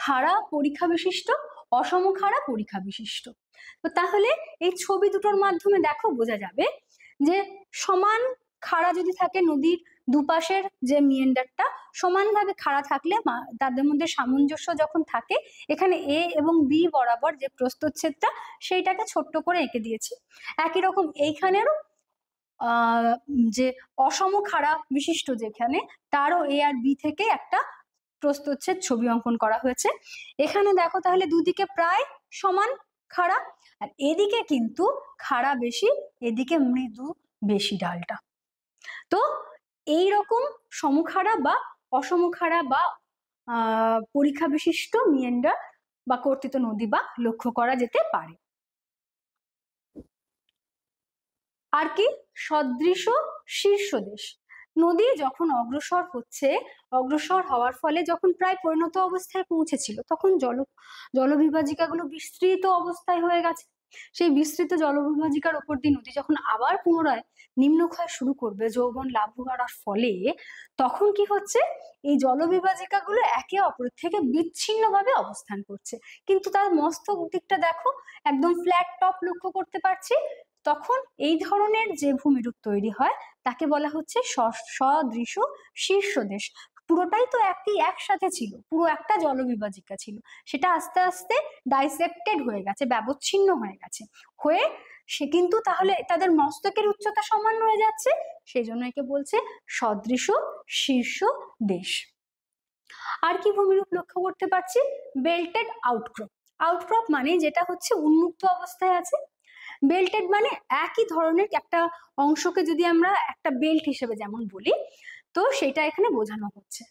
খাড়া পরীক্ষা বিশিষ্ট, অসম খাড়া পরীক্ষা বিশিষ্ট। তো তাহলে এই ছবি দুটোর মাধ্যমে দেখো বোঝা যাবে যে সমান খাড়া যদি থাকে, নদীর দুপাশের যে মিয়েন্ডারটা সমানভাবে খাড়া থাকলে তাদের মধ্যে সামঞ্জস্য যখন থাকে, এখানে এ এবং বি বরাবর যে প্রস্থচ্ছেদটা সেইটাকে ছোট্ট করে এঁকে দিয়েছি। একই রকম এইখানেরও যে অসম খাড়া বিশিষ্ট যেখানে, তারও এ আর বি থেকে একটা প্রস্থচ্ছেদ ছবি অঙ্কন করা হয়েছে। এখানে দেখো তাহলে দুদিকে প্রায় সমান খাড়া, আর এদিকে কিন্তু খাড়া বেশি, এদিকে মৃদু বেশি ঢালটা। তো এই রকম সমখাড়া বা অসমখাড়া বা পরীক্ষা বিশিষ্ট মিয়েন্ডার বা কর্তিত নদী বা লক্ষ্য করা যেতে পারে। আর কি সদৃশ শীর্ষদেশ, নদী যখন অগ্রসর হওয়ার ফলে যখন প্রায় পরিণত অবস্থায় পৌঁছেছিল, তখন জলবিভাজিকাগুলো বিস্তৃত অবস্থায় হয়ে গেছে। সেই বিস্তৃত জলবিভাজিকার উপর দিয়ে নদী যখন আবার পুনরায় নিম্নক্ষয় শুরু করবে যৌবন লাভ করার ফলে, তখন কি হচ্ছে, এই জলবিভাজিকাগুলো একে অপরের থেকে বিচ্ছিন্নভাবে অবস্থান করছে, কিন্তু তার মস্তক দিকটা দেখো একদম ফ্ল্যাট টপ লক্ষ্য করতে পারছি। তখন এই ধরনের যে ভূমিরূপ তৈরি হয় তাকে বলা হচ্ছে সদৃশ শীর্ষদেশ। পুরোটাই তো একসাথে ছিল, পুরো একটা জলবিভাজিকা ছিল, সেটা আস্তে আস্তে ডাইসেক্টেড হয়ে গেছে, ব্যবচ্ছিন্ন হয়ে গেছে, হয়ে সে কিন্তু তাহলে তাদের মস্তকের উচ্চতা সমান হয়ে যাচ্ছে, সেই জন্য একে বলছে সদৃশ শীর্ষ দেশ। আর কি ভূমিরূপ লক্ষ্য করতে পারছি, বেল্টেড আউটক্রপ। আউটক্রপ মানে যেটা হচ্ছে উন্মুক্ত অবস্থায় আছে, বেল্টেড মানে একই ধরনের একটা অংশকে যদি আমরা একটা বেল্ট হিসেবে যেমন বলি, তো সেটা এখানে বোঝানো হচ্ছে।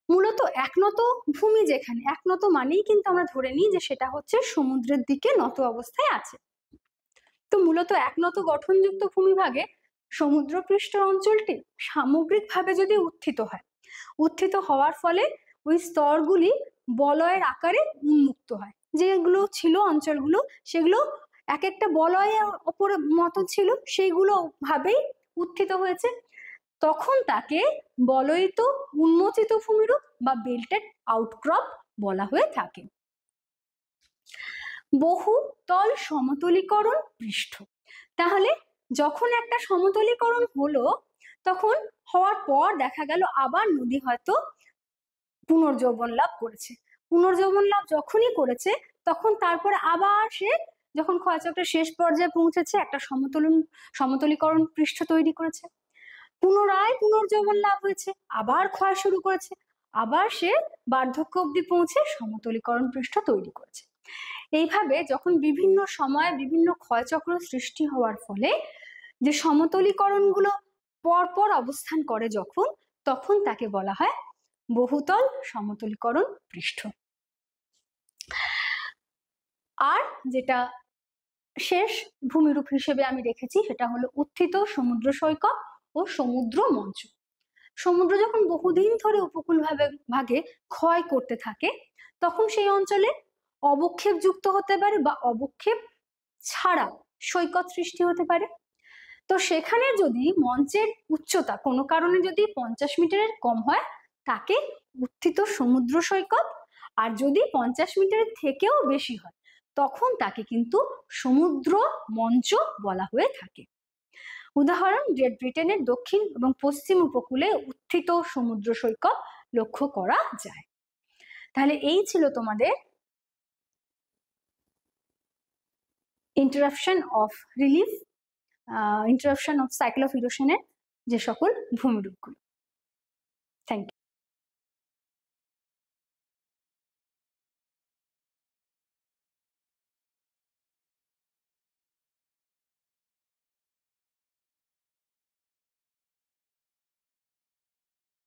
মূলত একনত ভূমি, যেখানে একনত মানেই কিন্তু আমরা ধরে নিই যে সেটা হচ্ছে সমুদ্রের দিকে নত অবস্থায় আছে। তো মূলত একনত গঠনযুক্ত ভূমিভাগে সমুদ্রপৃষ্ঠ অঞ্চলটি সামগ্রিকভাবে যদি উত্থিত হওয়ার ফলে ওই স্তরগুলি বলয়ের আকারে উন্মুক্ত হয়। যেগুলো ছিল অঞ্চলগুলো, সেগুলো এক একটা বলয়ের ওপরে মতো ছিল, সেইগুলো ভাবেই উত্থিত হয়েছে, তখন তাকে বলয়িত উন্মোচিত ভূমিরূপ বা বেল্টেড আউটক্রপ বলা হয়ে থাকে। বহুতল সমতলীকরণ পৃষ্ঠ, তাহলে যখন একটা সমতলীকরণ হলো, তখন হওয়ার পর দেখা গেল আবার নদী হয়তো পুনর্যৌবন লাভ করেছে। পুনর্যৌবন লাভ যখনই করেছে, তখন তারপরে আবার সে যখন ক্ষয়চক্রের শেষ পর্যায়ে পৌঁছেছে, একটা সমতলীকরণ পৃষ্ঠ তৈরি করেছে, পুনরায় পুনর্যৌবন লাভ হয়েছে, আবার ক্ষয় শুরু করেছে, আবার সে বার্ধক্য অবধি পৌঁছে সমতলীকরণ পৃষ্ঠ তৈরি করেছে। এইভাবে যখন বিভিন্ন সময়ে বিভিন্ন ক্ষয়চক্র সৃষ্টি হওয়ার ফলে যে সমতলীকরণগুলো পরপর অবস্থান করে যখন, তখন তাকে বলা হয় বহুতল সমতলীকরণ পৃষ্ঠ। আর যেটা শেষ ভূমিরূপ হিসেবে আমি রেখেছি সেটা হলো উত্থিত সমুদ্র সৈকত ও সমুদ্র মঞ্চ। সমুদ্র যখন বহুদিন ধরে উপকূল ভাগে ক্ষয় করতে থাকে, তখন সেই অঞ্চলে অবক্ষেপ যুক্ত হতে পারে বা অবক্ষেপ ছাড়া সৈকত সৃষ্টি হতে পারে। তো সেখানে যদি মঞ্চের উচ্চতা কোনো কারণে যদি 50 মিটারের কম হয়, তাকে উত্থিত সমুদ্র সৈকত, আর যদি 50 মিটারের থেকেও বেশি হয়, তখন তাকে কিন্তু সমুদ্র মঞ্চ বলা হয়ে থাকে। উদাহরণ, গ্রেট ব্রিটেনের দক্ষিণ এবং পশ্চিম উপকূলে উত্থিত সমুদ্র সৈকত লক্ষ্য করা যায়। তাহলে এই ছিল তোমাদের interruption of relief, interruption of cycle of ইরোশনের যে সকল ভূমিরূপগুলো।